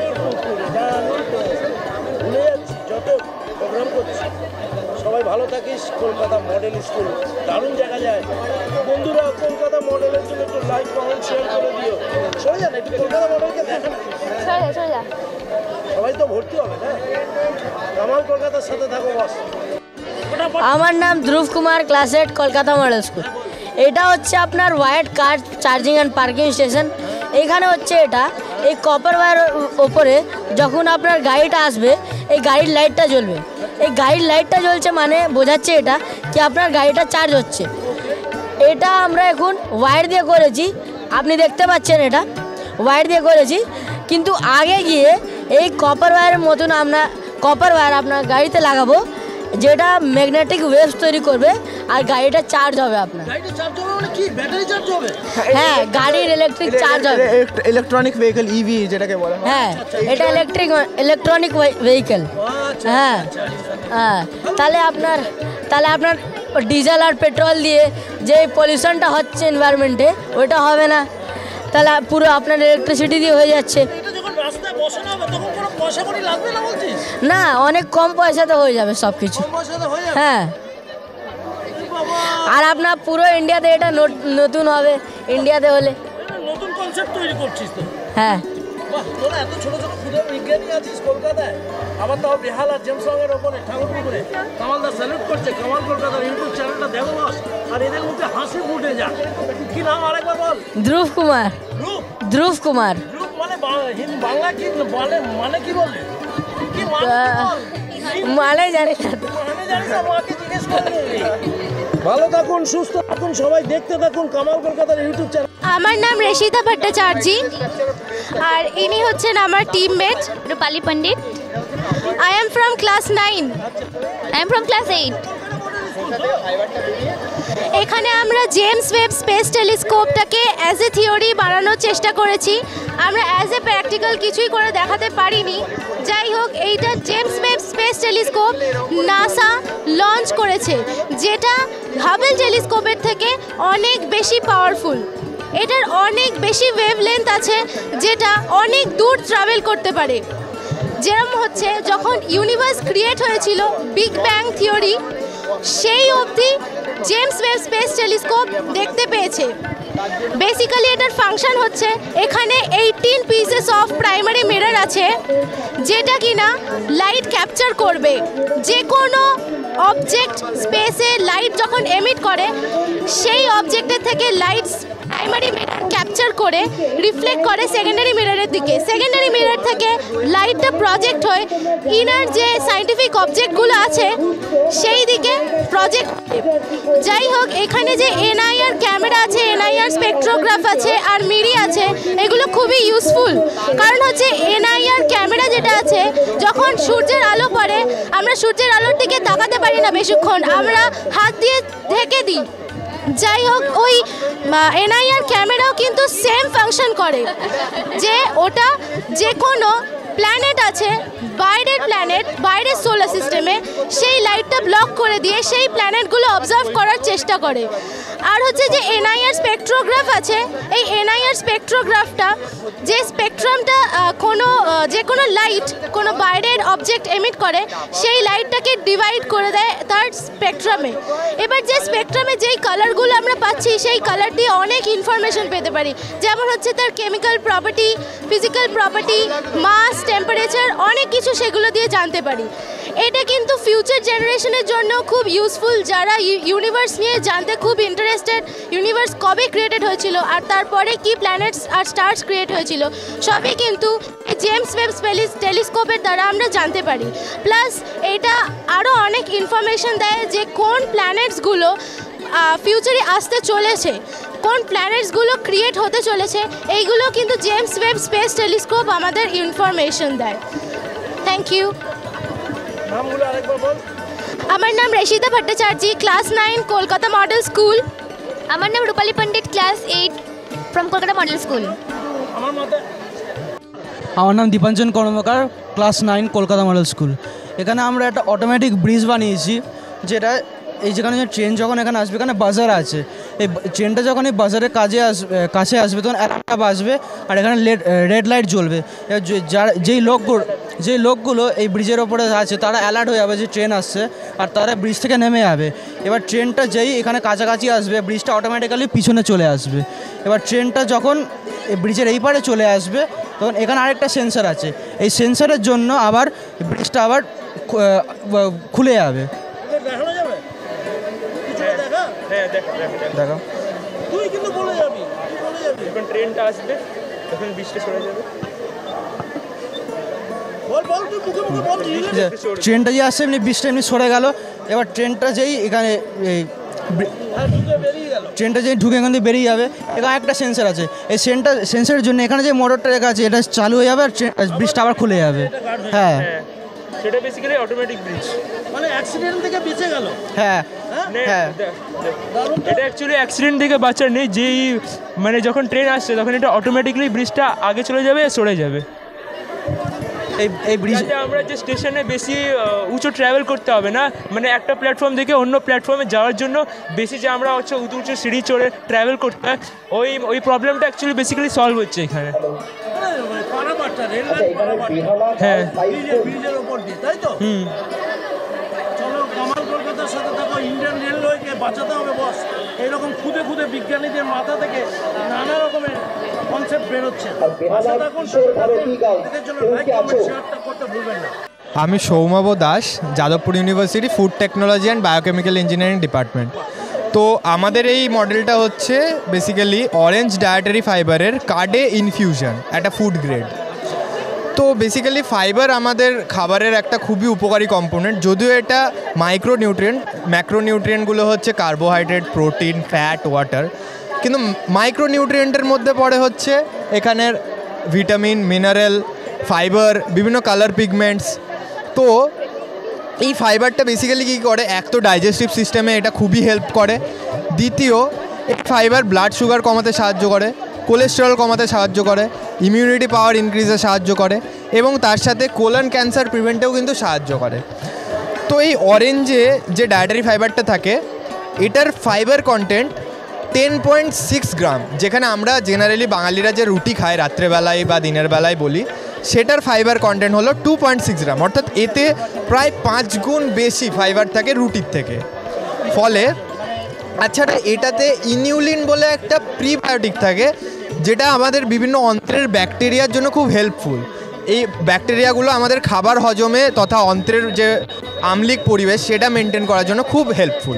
ভুলে যাচ্ছি যত প্রোগ্রাম করছি। সবাই ভালো থাকিস। কলকাতা মডেল স্কুল দারুণ জায়গা যায়। বন্ধুরা কলকাতা মডেলের জন্য একটু লাইক কমেন্ট শেয়ার করে দিও। সরে যান একটু কলকাতা মডেলকে দেখেন। সরে যা। সবাই তো ভর্তি হবে না? কামাল কলকাতার সাথে থাকো বস। আমার নাম Dhruv Kumar, class 8, Kolkata model school. এটা হচ্ছে আপনার white car charging and parking station. এখানে হচ্ছে এটা এই কপার ওয়্যারের ওপরে যখন আপনার গাড়িটা আসবে এই গাড়ির লাইটটা জ্বলবে। এই গাড়ির লাইটটা জ্বলছে মানে বোঝাচ্ছে এটা কি আপনার গাড়িটা চার্জ হচ্ছে। এটা আমরা এখন ওয়্যার দিয়ে করেছি, আপনি দেখতে পাচ্ছেন এটা ওয়্যার দিয়ে করেছি। কিন্তু আগে গিয়ে এই কপার ওয়্যারের মতন আমরা কপার ওয়্যার আপনার গাড়িতে লাগাবো, যেটা ম্যাগনেটিক ওয়েভস তৈরি করবে আর গাড়িটা চার্জ হবে আপনার। গাড়িটা চার্জ হবে মানে কি? ব্যাটারি চার্জ হবে? হ্যাঁ, গাড়ির ইলেকট্রিক চার্জ হবে। ইলেকট্রনিক ভেহিকল, ইভি যেটাকে বলা হয়। হ্যাঁ, এটা ইলেকট্রনিক ভেহিকল। হ্যাঁ হ্যাঁ, তাহলে আপনার ডিজেল আর পেট্রোল দিয়ে যে পলিউশনটা হচ্ছে এনভায়রনমেন্টে ওইটা হবে না। তাহলে পুরো আপনার ইলেকট্রিসিটি দিয়ে হয়ে যাচ্ছে। না, অনেক কম পয়সাতে হয়ে যাবে সব কিছু। হ্যাঁ, আর আপনার পুরো ইন্ডিয়াতে এটা নতুন হবে। ইন্ডিয়াতে হলে নতুন কনসেপ্ট তৈরি করছিস তো? হ্যাঁ। বাহ, তোরা এত ছোট ছোট ক্ষুদ্র বিজ্ঞানী আছিস কলকাতায়। আবার তাও বেহালা জেমস লংয়ের ওপরে ঠাকুরপুকুরে কামালদা স্যালুট করছে। কামাল কলকাতার ইউটিউব চ্যানেলটা দেখো বস। আর এদের মধ্যে হাসি ফুটে যা। কি নাম আরেকবার বল? ধ্রুব কুমার। ধ্রুব কুমার মানে বাংলা কি বলে? মানে কি বলে? কি মানে জানি না। মানে জানিস না? মাকে জিজ্ঞেস করবি। ভালো থাকুন, সুস্থ থাকুন, সবাই দেখতে থাকুন কামাল কলকাতার ইউটিউব চ্যানেল। আমার নাম রেশিতা ভট্টাচার্য আর ইনি হচ্ছেন আমার teammate Rupali Pandit. I am from class 9। I am from class 8। এখানে আমরা জেমস ওয়েব স্পেস টেলিস্কোপটাকে অ্যাজ এ থিওরি বানানোর চেষ্টা করেছি। আমরা অ্যাজ এ প্র্যাকটিক্যাল কিছুই করে দেখাতে পারিনি। যাই হোক, এইটা James Webb space telescope NASA launch করেছে, যেটা হাবল টেলিস্কোপের থেকে অনেক বেশি পাওয়ারফুল। এটার অনেক বেশি ওয়েভলেন্থ আছে, যেটা অনেক দূর ট্রাভেল করতে পারে। যেরকম হচ্ছে যখন ইউনিভার্স ক্রিয়েট হয়েছিল, বিগ ব্যাং থিওরি, সেই অবধি জেমস ওয়েব স্পেস টেলিস্কোপ দেখতে পেয়েছে। বেসিক্যালি এটার ফাংশন হচ্ছে এখানে 18 পিসেস অফ প্রাইমারি মিরর আছে, যেটা কিনা লাইট ক্যাপচার করবে। যে কোনো অবজেক্ট স্পেসে লাইট যখন এমিট করে, সেই অবজেক্টের থেকে লাইট প্রাইমারি মিরর ক্যাপচার করে রিফ্লেক্ট করে সেকেন্ডারি মিররের দিকে। সেকেন্ডারি মিরর থেকে লাইটটা প্রজেক্ট হয়ে ইনার যে সায়েন্টিফিক অবজেক্টগুলো আছে সেই দিকে প্রজেক্ট। যাই হোক, এখানে যে এনআইআর ক্যামেরা আছে, এনআইআর স্পেকট্রোগ্রাফ আছে আর মিরি আছে, এগুলো খুবই ইউজফুল। কারণ হচ্ছে এনআইআর ক্যামেরা যেটা আছে, যখন সূর্যের আলো পড়ে আমরা সূর্যের আলোর দিকে তাকাতে পারি না বেশিক্ষণ, আমরা হাত দিয়ে ঢেকে দিই। যাই হোক, ওই এনআইআর ক্যামেরাও কিন্তু সেম ফাংশন করে, যে ওটা যে কোনো প্ল্যানেট আছে, বাইরের প্ল্যানেট, বাইরের সোলার সিস্টেমে, সেই লাইটটা ব্লক করে দিয়ে সেই প্ল্যানেটগুলো অবজার্ভ করার চেষ্টা করে। আর হচ্ছে যে এনআইআর স্পেকট্রোগ্রাফ আছে, এই এনআইআর স্পেকট্রোগ্রাফটা যে স্পেকট্রামটা যে কোনো লাইট কোনো বাইরের অবজেক্ট এমিট করে, সেই লাইটটাকে ডিভাইড করে দেয় তার স্পেকট্রামে। এবার যে স্পেকট্রামে যেই কালারগুলো আমরা পাচ্ছি, সেই কালার দিয়ে অনেক ইনফরমেশন পেতে পারি। যেমন হচ্ছে তার কেমিক্যাল প্রপার্টি, ফিজিক্যাল প্রপার্টি, মাস, টেম্পারেচার, অনেক কিছু সেগুলো দিয়ে জানতে পারি। এটা কিন্তু ফিউচার জেনারেশনের জন্য খুব ইউজফুল, যারা ইউনিভার্স নিয়ে জানতে খুব ইন্টারেস্টেড। ইউনিভার্স কবে ক্রিয়েটেড হয়েছিল আর তারপরে কি প্ল্যানেটস আর স্টার্স ক্রিয়েট হয়েছিল, সবই কিন্তু জেমস ওয়েব টেলিস্কোপের দ্বারা আমরা জানতে পারি। প্লাস এটা আরও অনেক ইনফরমেশন দেয় যে কোন প্ল্যানেটসগুলো ফিউচারে আসতে চলেছে, কোন প্ল্যানেটসগুলো ক্রিয়েট হতে চলেছে, এইগুলো কিন্তু জেমস ওয়েব স্পেস টেলিস্কোপ আমাদের ইনফরমেশন দেয়। Thank you. নামগুলো আরেকবার বল। আমার নাম Reshita Bhattacharya, class 9, Kolkata model school. আমার নাম Rupali Pandit, class 8 from Kolkata model school. আমার নাম Dipanjan Karmakar, class 9 Kolkata model school. এখানে আমরা একটা অটোমেটিক ব্রিজ বানিয়েছি, যেটা এই যেখানে ট্রেন যখন এখানে আসবে, এখানে বাজার আছে, এই ট্রেনটা যখন এই বাজারের কাছে আসবে তখন অ্যালার্মটা বাজবে আর এখানে রেড লাইট জ্বলবে। যেই লোকগুলো এই ব্রিজের ওপরে আছে তারা অ্যালার্ট হয়ে যাবে যে ট্রেন আসছে আর তারা ব্রিজ থেকে নেমে যাবে। এবার ট্রেনটা যেই এখানে কাছাকাছি আসবে, ব্রিজটা অটোমেটিক্যালি পিছনে চলে আসবে। এবার ট্রেনটা যখন ব্রিজের এই পারে চলে আসবে তখন এখানে আরেকটা সেন্সর আছে, এই সেন্সরের জন্য আবার ব্রিজটা আবার খুলে যাবে। দেখো তুই কিন্তু বলে যাবি, যখন ট্রেনটা আসবে তখন বৃষ্টি সরে যাবে। ট্রেনটা যে আসছে এমনি বৃষ্টি এমনি সরে গেল। এবার ট্রেনটা যেই এখানে ট্রেনটা যেই ঢুকে এখান থেকে বেরিয়ে যাবে, এখানে একটা সেন্সর আছে, এই সেন্সরের জন্য এখানে যে মোটরটা রেখে আছে এটা চালু হয়ে যাবে আর ব্রিজটা আবার খুলে যাবে। হ্যাঁ, সেটা বেসিক্যালি অটোমেটিক ব্রিজ, মানে অ্যাক্সিডেন্ট থেকে বেঁচে গেল। হ্যাঁ হ্যাঁ, এটা অ্যাকচুয়ালি অ্যাক্সিডেন্ট থেকে বাঁচার নেই, যেই মানে যখন ট্রেন আসছে তখন এটা অটোমেটিকলি ব্রিজটা আগে চলে যাবে, সরে যাবে। এই ব্রিজে আমরা যে স্টেশনে বেশি উঁচু ট্রাভেল করতে হবে না, মানে একটা প্ল্যাটফর্ম থেকে অন্য প্ল্যাটফর্মে যাওয়ার জন্য বেশি যে আমরা হচ্ছে উঁচু সিঁড়ি চড়ে ট্রাভেল করতে হয়, ওই প্রবলেমটা অ্যাকচুয়ালি বেসিক্যালি সলভ হচ্ছে এখানে। হ্যাঁ, ব্রিজের উপর দিয়ে, তাই তো? চলো কামাল কলকাতার সাথে থাকো, ইন্ডিয়ান রেলওয়েকে বাঁচাতে হবে বস। এইরকম খুদে খুদে বিজ্ঞানীদের মাথা থেকে নানা রকমের কনসেপ্ট বেরোচ্ছে। এদের জন্য লাইক কমেন্ট শেয়ারটা করতে ভুলবেন না। আমি Soumav Das, Jadavpur university food technology and biochemical engineering department. তো আমাদের এই মডেলটা হচ্ছে বেসিক্যালি অরেঞ্জ ডায়েটারি ফাইবারের কার্ডে ইনফিউশন, একটা ফুড গ্রেড। তো বেসিক্যালি ফাইবার আমাদের খাবারের একটা খুবই উপকারী কম্পোনেন্ট, যদিও এটা মাইক্রোনিউট্রিয়েন্ট। ম্যাক্রোনিউট্রিয়েন্টগুলো হচ্ছে কার্বোহাইড্রেট, প্রোটিন, ফ্যাট, ওয়াটার, কিন্তু মাইক্রোনিউট্রিয়েন্টের মধ্যে পড়ে হচ্ছে এখানের ভিটামিন, মিনারেল, ফাইবার, বিভিন্ন কালার পিগমেন্টস। তো এই ফাইবারটা বেসিক্যালি কী করে, এক তো ডাইজেস্টিভ সিস্টেমে এটা খুবই হেল্প করে, দ্বিতীয় এই ফাইবার ব্লাড সুগার কমাতে সাহায্য করে, কোলেস্টেরল কমাতে সাহায্য করে, ইমিউনিটি পাওয়ার ইনক্রিজে সাহায্য করে এবং তার সাথে কোলন ক্যান্সার প্রিভেন্টেও কিন্তু সাহায্য করে। তো এই অরেঞ্জে যে ডায়েটারি ফাইবারটা থাকে এটার ফাইবার কন্টেন্ট 10.6 গ্রাম, যেখানে আমরা জেনারেলি বাঙালিরা যে রুটি খায় রাত্রেবেলায় বা দিনের বেলায় বলি, সেটার ফাইবার কন্টেন্ট হলো 2.6 গ্রাম, অর্থাৎ এতে প্রায় 5 গুণ বেশি ফাইবার থাকে রুটির থেকে। ফলে আচ্ছাটা এটাতে ইনিউলিন বলে একটা প্রিবায়োটিক থাকে, যেটা আমাদের বিভিন্ন অন্ত্রের ব্যাকটেরিয়ার জন্য খুব হেল্পফুল। এই ব্যাকটেরিয়াগুলো আমাদের খাবার হজমে তথা অন্ত্রের যে আম্লিক পরিবেশ সেটা মেনটেন করার জন্য খুব হেল্পফুল।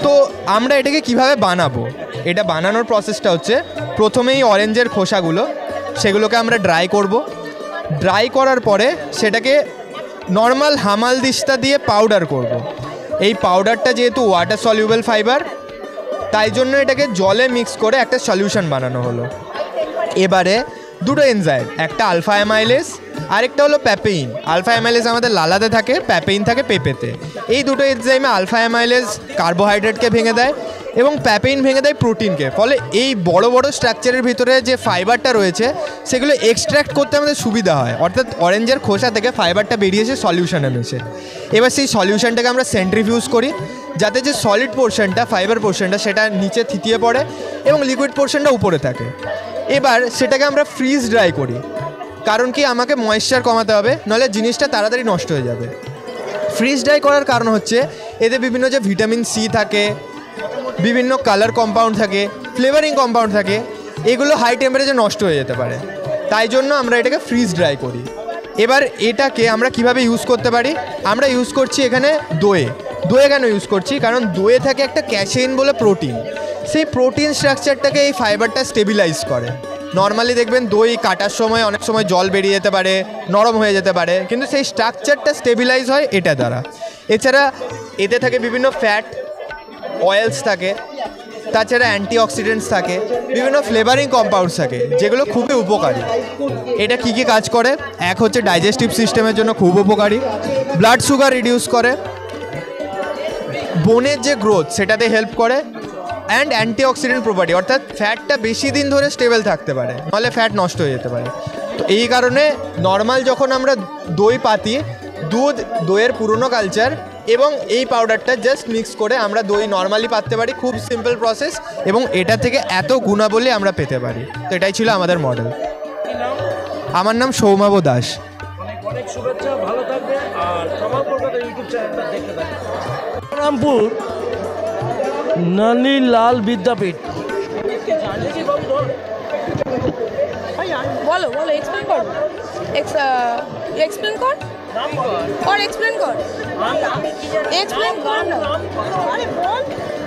তো আমরা এটাকে কিভাবে বানাবো, এটা বানানোর প্রসেসটা হচ্ছে প্রথমেই অরেঞ্জের খোসাগুলো সেগুলোকে আমরা ড্রাই করব। ড্রাই করার পরে সেটাকে নর্মাল হামাল দিস্তা দিয়ে পাউডার করব। এই পাউডারটা যেহেতু ওয়াটার সলিউবল ফাইবার, তাই জন্য এটাকে জলে মিক্স করে একটা সলিউশন বানানো হলো। এবারে দুটো এনজাইম, একটা আলফা অ্যামাইলেজ আরেকটা হলো প্যাপেইন। আলফা অ্যামাইলেজ আমাদের লালাতে থাকে, প্যাপেইন থাকে পেঁপেতে। এই দুটো এনজাইমে আলফা অ্যামাইলেজ কার্বোহাইড্রেটকে ভেঙে দেয় এবং প্যাপেইন ভেঙে দেয় প্রোটিনকে। ফলে এই বড় বড় স্ট্রাকচারের ভিতরে যে ফাইবারটা রয়েছে সেগুলো এক্সট্র্যাক্ট করতে আমাদের সুবিধা হয়, অর্থাৎ অরেঞ্জের খোসা থেকে ফাইবারটা বেরিয়েছে সলিউশনে মেশে। এবার সেই সলিউশনটাকে আমরা সেন্ট্রিফিউজ করি যাতে যে সলিড পোর্শনটা, ফাইবার পোর্শনটা, সেটা নিচে থিতিয়ে পড়ে এবং লিকুইড পোর্শনটা উপরে থাকে। এবার সেটাকে আমরা ফ্রিজ ড্রাই করি, কারণ কি আমাকে ময়েশ্চার কমাতে হবে, নাহলে জিনিসটা তাড়াতাড়ি নষ্ট হয়ে যাবে। ফ্রিজ ড্রাই করার কারণ হচ্ছে এতে বিভিন্ন যে ভিটামিন সি থাকে, বিভিন্ন কালার কম্পাউন্ড থাকে, ফ্লেভারিং কম্পাউন্ড থাকে, এগুলো হাই টেম্পারেচারে নষ্ট হয়ে যেতে পারে, তাই জন্য আমরা এটাকে ফ্রিজ ড্রাই করি। এবার এটাকে আমরা কিভাবে ইউজ করতে পারি, আমরা ইউজ করছি এখানে দইয়ে। দইয়ে কেন ইউজ করছি, কারণ দইয়ে থাকে একটা ক্যাসেইন বলে প্রোটিন, সেই প্রোটিন স্ট্রাকচারটাকে এই ফাইবারটা স্টেবিলাইজ করে। নর্মালি দেখবেন দই কাটার সময় অনেক সময় জল বেরিয়ে যেতে পারে, নরম হয়ে যেতে পারে, কিন্তু সেই স্ট্রাকচারটা স্টেবিলাইজ হয় এটা দ্বারা। এছাড়া এতে থাকে বিভিন্ন ফ্যাট, অয়েলস থাকে, তাছাড়া অ্যান্টিঅক্সিডেন্টস থাকে, বিভিন্ন ফ্লেভারিং কম্পাউন্ডস থাকে, যেগুলো খুবই উপকারী। এটা কী কী কাজ করে, এক হচ্ছে ডাইজেস্টিভ সিস্টেমের জন্য খুব উপকারী, ব্লাড সুগার রিডিউস করে, বোনের যে গ্রোথ সেটাতে হেল্প করে, অ্যান্ড অ্যান্টিঅক্সিডেন্ট প্রপার্টি, অর্থাৎ ফ্যাটটা বেশি দিন ধরে স্টেবল থাকতে পারে, নাহলে ফ্যাট নষ্ট হয়ে যেতে পারে। তো এই কারণে নর্মাল যখন আমরা দই পাতি, দইয়ের পুরনো কালচার এবং এই পাউডারটা জাস্ট মিক্স করে আমরা দই নর্মালি পাততে পারি, খুব সিম্পল প্রসেস, এবং এটা থেকে এত গুণাবলী আমরা পেতে পারি। তো এটাই ছিল আমাদের মডেল। আমার নাম সৌমাব দাস। অনেক শুভেচ্ছা, ভালো থাকবে, আর কামাল কলকাতা ইউটিউব চ্যানেলটা দেখতে থাকবে। রামপুর ননীলাল বিদ্যাপীঠ। বলো বলো, এক্সপ্লেন কর, এক্সপ্লেন কর, এক্সপ্লেন কর, এক্সপ্লেন কর না। আরে বল।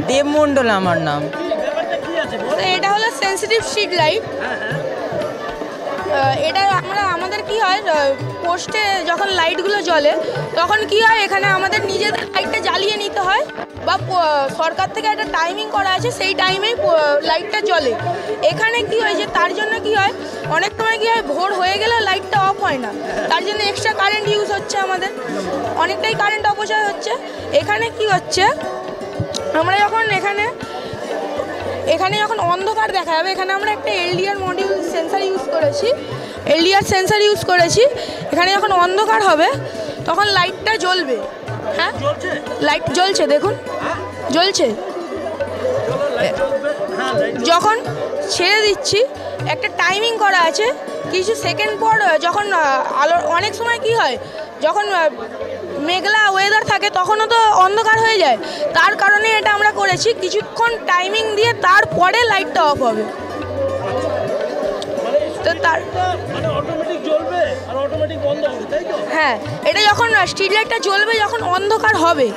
দেব মণ্ডল আমার নাম। এটা হলো সেন্সিটিভ স্ট্রিট লাইট। এটা আমাদের কি হয়, পোস্টে যখন লাইটগুলো জ্বলে তখন কি হয়, এখানে আমাদের নিজেদের লাইটটা জ্বালিয়ে নিতে হয়, বা সরকার থেকে একটা টাইমিং করা আছে, সেই টাইমেই লাইটটা জ্বলে। এখানে কি হয় যে তার জন্য কি হয়, অনেক সময় কি হয় ভোর হয়ে গেলে লাইটটা অফ হয় না, তার জন্য এক্সট্রা কারেন্ট ইউজ হচ্ছে, আমাদের অনেকটাই কারেন্ট অপচয় হচ্ছে। এখানে কি হচ্ছে, আমরা যখন এখানে যখন অন্ধকার দেখা যাবে, এখানে আমরা একটা এলডিআর মডিউল সেন্সার ইউজ করেছি। এখানে যখন অন্ধকার হবে তখন লাইটটা জ্বলবে। হ্যাঁ, লাইট জ্বলছে, দেখুন জ্বলছে। যখন ছেড়ে দিচ্ছি, একটা টাইমিং করা আছে, কিছু সেকেন্ড পর যখন আলো, অনেক সময় কি হয় যখন মেঘলা ওয়েদার থাকে তখনও তো অন্ধকার হয়ে যায়, তার কারণে এটা আমরা করেছি, কিছুক্ষণ টাইমিং দিয়ে তারপরে লাইটটা অফ হবে। তো তার হ্যাঁ, এটা যখন স্ট্রিট লাইটটা জ্বলবে যখন অন্ধকার হবে,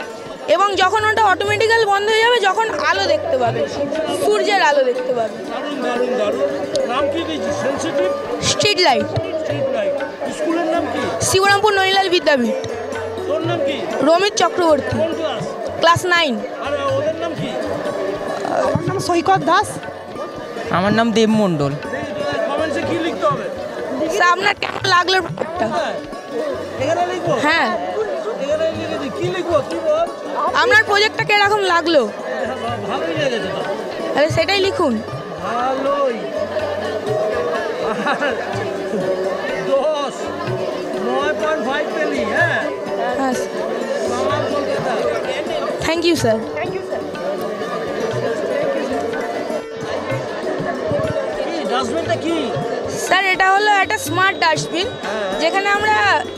এবং যখন ওটা অটোমেটিক্যাল বন্ধ হয়ে যাবে যখন আলো দেখতে পাবে, সূর্যের আলো দেখতে পাবে। Street light. স্কুলের নাম কি? শিবরামপুর ননীলাল বিদ্যাপীঠ। তোর নাম কি? রমিত চক্রবর্তী। কোন ক্লাস? ক্লাস 9। আর ওদের নাম কি? আমার নাম সৈকত দাস। আমার নাম দেব মণ্ডল। কমেন্টসে কি লিখতে হবে? স্যার আপনার কেমন লাগলো প্রোডাক্টটা? এখানে লিখবো? হ্যাঁ, এখানে লিখে দিই। কি লিখবো তুই বল? আপনার প্রজেক্টটা কিরকম লাগলো? ভালোই লেগেছে তো। তাহলে সেটাই লিখুন। ভালোই। 9.5 পেলি। হ্যাঁ, কামাল কলকাতা। Thank you sir. ডাস্টবিনটা কি স্যার? এটা হলো একটা স্মার্ট ডাস্টবিন, যেখানে আমরা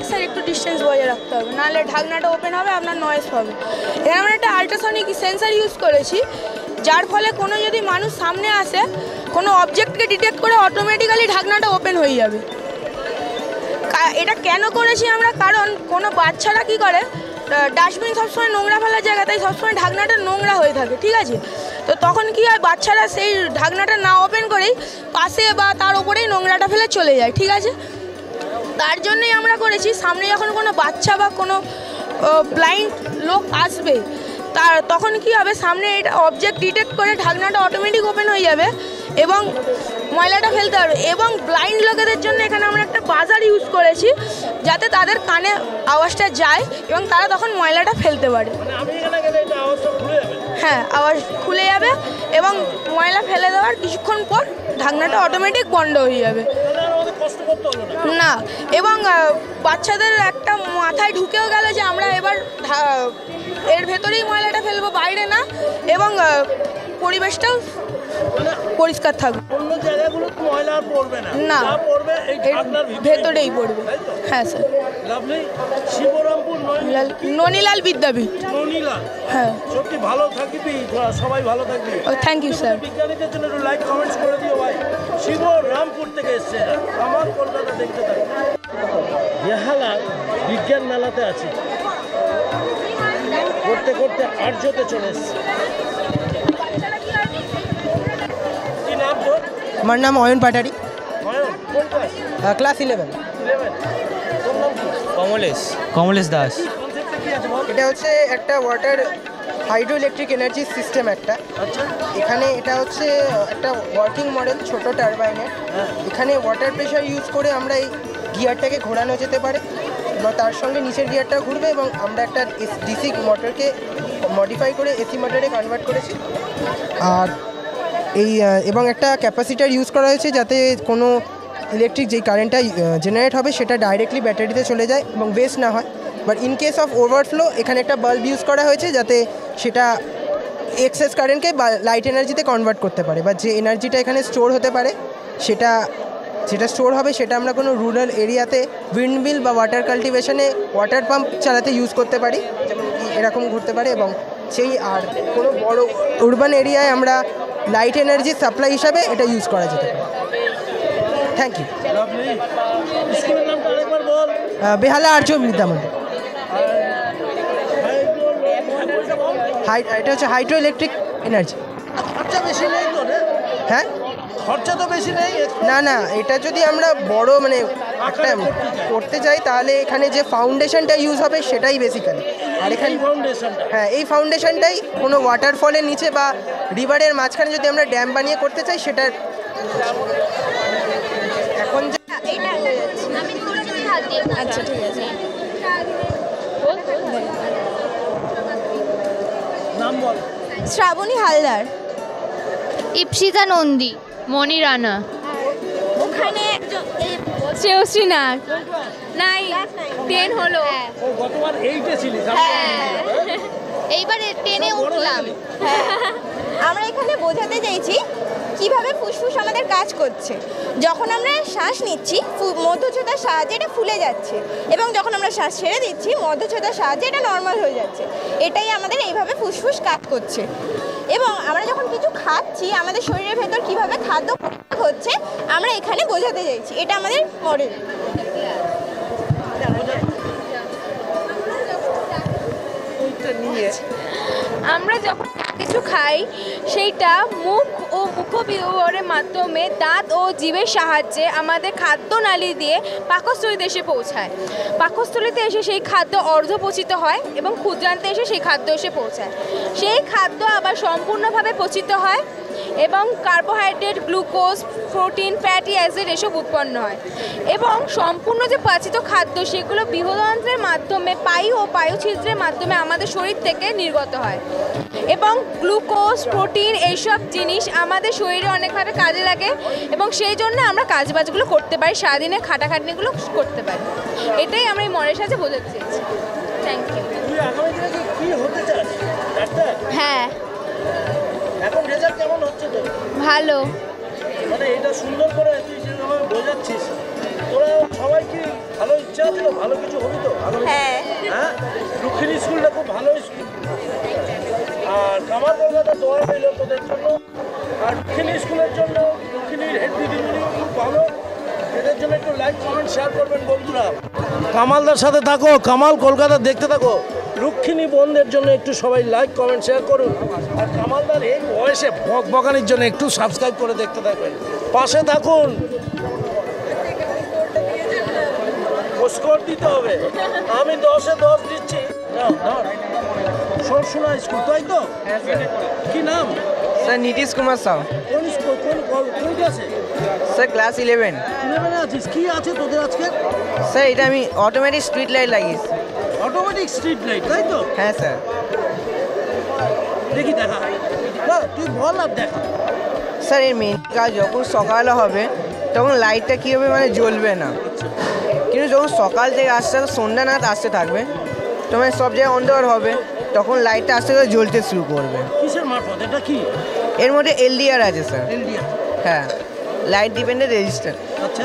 স্যার একটু ডিস্টেন্স বজায় রাখতে হবে, নাহলে ঢাকনাটা ওপেন হবে, আপনার নয়েজ হবে। এখানে আমরা একটা আল্ট্রাসনিক সেন্সার ইউজ করেছি, যার ফলে কোনো যদি মানুষ সামনে আসে, কোনো অবজেক্টকে ডিটেক্ট করে অটোমেটিক্যালি ঢাকনাটা ওপেন হয়ে যাবে। এটা কেন করেছি আমরা, কারণ কোনো বাচ্চারা কি করে, ডাস্টবিন সবসময় নোংরা ফেলার জায়গা, তাই সবসময় ঢাকনাটা নোংরা হয়ে থাকে, ঠিক আছে? তো তখন কি হয়, বাচ্চারা সেই ঢাকনাটা না ওপেন করেই পাশে বা তার ওপরেই নোংরাটা ফেলে চলে যায়, ঠিক আছে? তার জন্যই আমরা করেছি, সামনে যখন কোনো বাচ্চা বা কোনো ব্লাইন্ড লোক আসবে, তখন কি হবে, সামনে এটা অবজেক্ট ডিটেক্ট করে ঢাকনাটা অটোমেটিক ওপেন হয়ে যাবে এবং ময়লাটা ফেলতে পারবে। এবং ব্লাইন্ড লোকেদের জন্য এখানে আমরা একটা বাজার ইউজ করেছি, যাতে তাদের কানে আওয়াজটা যায় এবং তারা তখন ময়লাটা ফেলতে পারে। হ্যাঁ, আওয়াজ খুলে যাবে এবং ময়লা ফেলে দেওয়ার কিছুক্ষণ পর ঢাকনাটা অটোমেটিক বন্ধ হয়ে যাবে না। এবং বাচ্চাদের একটা মাথায় ঢুকেও গেল যে আমরা এবার এর ভেতরেই ময়লাটা ফেলবো, বাইরে না, এবং পরিবেশটাও পরিষ্কার থাকবে। অন্য জায়গাগুলোতে ময়লা পড়বে না, না, পড়বে এই ঢাকনার ভেতরেই পড়বে। হ্যাঁ স্যার। লাভলি। শিবরামপুর ননীলাল বিদ্যাপীঠ। ননীলাল। হ্যাঁ, সত্যি ভালো থাকবি, সবাই ভালো থাকবি। Thank you sir. বিজ্ঞানীদের জন্য একটু লাইক কমেন্টস করে দিও ভাই। শিবরামপুর থেকে এসছে, আমার কলকাতা দেখতে থাকবে। বেহালা বিজ্ঞান মেলাতে আছি, করতে করতে আর্যতে চলে এসছে। কি নাম তোর? আমার নাম অয়ন পাটারি। অয়ন, কোন ক্লাস? ক্লাস 11। তোর নাম কি? কমলেশ দাস। এটা হচ্ছে একটা water hydro electric energy system একটা। এখানে এটা হচ্ছে একটা ওয়ার্কিং মডেল, ছোট টারবাইনের। এখানে ওয়াটার প্রেশার ইউজ করে আমরা এই গিয়ারটাকে ঘোরানো যেতে পারে, এবং তার সঙ্গে নিচের গিয়ারটা ঘুরবে এবং আমরা একটা ডিসি মোটরকে মডিফাই করে এসি মোটরে কনভার্ট করেছি। আর এই এবং একটা ক্যাপাসিটার ইউজ করা হয়েছে যাতে কোনো ইলেকট্রিক যেই কারেন্টটা জেনারেট হবে সেটা ডাইরেক্টলি ব্যাটারিতে চলে যায় এবং ওয়েস্ট না হয়। But in case of overflow এখানে একটা বাল্ব ইউজ করা হয়েছে যাতে সেটা এক্সেস কারেন্টকে লাইট এনার্জিতে কনভার্ট করতে পারে, বা যে এনার্জিটা এখানে স্টোর হতে পারে সেটা যেটা স্টোর হবে সেটা আমরা কোনো রুরাল এরিয়াতে উইন্ডমিল বা ওয়াটার কাল্টিভেশনে ওয়াটার পাম্প চালাতে ইউজ করতে পারি, যেমন এরকম ঘুরতে পারে। এবং সেই আর কোনো বড় উরবান এরিয়ায় আমরা লাইট এনার্জি সাপ্লাই হিসাবে এটা ইউজ করা যেতে পারে। Thank you. বেহালা আর্য বিদ্যা মন্দির। এটা হচ্ছে হাইড্রো ইলেকট্রিক এনার্জি। হ্যাঁ, খরচা তো বেশি নেই। না, এটা যদি আমরা বড় মানে একটা করতে চাই তাহলে এখানে যে ফাউন্ডেশনটা ইউজ হবে সেটাই বেসিক্যালি। আর এখানে হ্যাঁ, এই ফাউন্ডেশনটাই কোনো ওয়াটারফলের নিচে বা রিভারের মাঝখানে যদি আমরা ড্যাম বানিয়ে করতে চাই সেটার এখন যে আচ্ছা ঠিক আছে। নাম বল। শ্রাবণী হালদার। ইপসিতা নন্দী। মণি রানা। ওখানে শ্রেয়শ্রী নাগ। নাই 10 হলো। গতবার 8-এ ছিলিস। এইবার 10-এ উঠলাম। আমরা এখানে বোঝাতে চাইছি কিভাবে ফুসফুস আমাদের কাজ করছে। যখন আমরা শ্বাস নিচ্ছি মধ্যচ্ছদার সাহায্যে এটা ফুলে যাচ্ছে, এবং যখন আমরা শ্বাস ছেড়ে দিচ্ছি মধ্যচ্ছদার সাহায্যে এটা নর্মাল হয়ে যাচ্ছে। এটাই আমাদের এইভাবে ফুসফুস কাজ করছে। এবং আমরা যখন কিছু খাচ্ছি আমাদের শরীরের ভেতর কিভাবে খাদ্য হচ্ছে আমরা এখানে বোঝাতে চাইছি। এটা আমাদের মডেল। আমরা যখন কিছু খাই সেইটা মুখ ও মুখবিহরের মাধ্যমে দাঁত ও জিভের সাহায্যে আমাদের খাদ্যনালী দিয়ে পাকস্থলীতে এসে পৌঁছায়। পাকস্থলীতে এসে সেই খাদ্য অর্ধপচিত হয় এবং ক্ষুদ্রান্তে এসে সেই খাদ্য এসে পৌঁছায়। সেই খাদ্য আবার সম্পূর্ণভাবে পচিত হয় এবং carbohydrate, glucose, protein, fatty acid এসব উৎপন্ন হয়। এবং সম্পূর্ণ যে পাচিত খাদ্য সেগুলো বৃহদন্ত্রের মাধ্যমে পায়ু ও পায়ুছিদ্রের মাধ্যমে আমাদের শরীর থেকে নির্গত হয়। এবং গ্লুকোজ, প্রোটিন এইসব জিনিস আমাদের শরীরে অনেকভাবে কাজে লাগে এবং সেই জন্য আমরা কাজবাজগুলো করতে পারি, সারাদিনের খাটাখাটনিগুলো করতে পারি। এটাই আমরা এই মডেলের সাথে বোঝাতে চেয়েছি। Thank you. তুই আগামী দিনে কি হতে চাস? ডাক্তার? হ্যাঁ। এখন রেজাল্ট কেমন হচ্ছে তোর? ভালো। মানে এটা সুন্দর করে তুই যেভাবে বোঝাচ্ছিস, তোরা সবাই কি ভালো ইচ্ছা ছিল, ভালো কিছু হবি তো? হ্যাঁ। দক্ষিণ স্কুলটা খুব ভালো স্কুল, আর কামাল কলকাতা দোয়া রইল তোদের জন্য। আর দক্ষিণ স্কুলের জন্য দক্ষিণীর হেড দিদিমণিও খুব ভালো, এদের জন্য একটু লাইক কমেন্ট শেয়ার করবেন বন্ধুরা। কামালদার সাথে থাকো, কামাল কলকাতা দেখতে থাকো। রুক্মিণী বোনদের জন্য একটু সবাই লাইক কমেন্ট শেয়ার করুন। আর কামালদার এই বয়সে বকবকানির জন্য একটু সাবস্ক্রাইব করে দেখতে থাকবেন, পাশে থাকুন। স্কোর দিতে হবে। আমি 10-এ 10 দিচ্ছি। সরসুনা স্কুল, তাই তো? কি নাম? স্যার নীতিশ কুমার সাউ। কোন স্কুল, কোন ক্লাসে? Sir class 11। 11-এ আছিস? কি আছে তোদের আজকে? স্যার এটা আমি অটোমেটিক স্ট্রিট লাইট লাগিয়েছি। অটোমেটিক স্ট্রিট লাইট, তাই তো? হ্যাঁ স্যার। দেখি দেখা, না তুই বল না দেখা। স্যার এর মেন কাজ যখন সকালে হবে তখন লাইটটা কী হবে মানে জ্বলবে না, কিন্তু যখন সকাল থেকে আস্তে আস্তে সন্ধ্যা নাগাদ আসতে থাকবে তখন সব জায়গায় অন্ধকার হবে, তখন লাইটটা আস্তে আস্তে জ্বলতে শুরু করবে। কিসের মারফত এটা? কি এর মধ্যে এলডিআর আছে স্যার। এলডিআর? হ্যাঁ, লাইট ডিপেন্ডেন্ট রেজিস্টার। আচ্ছা।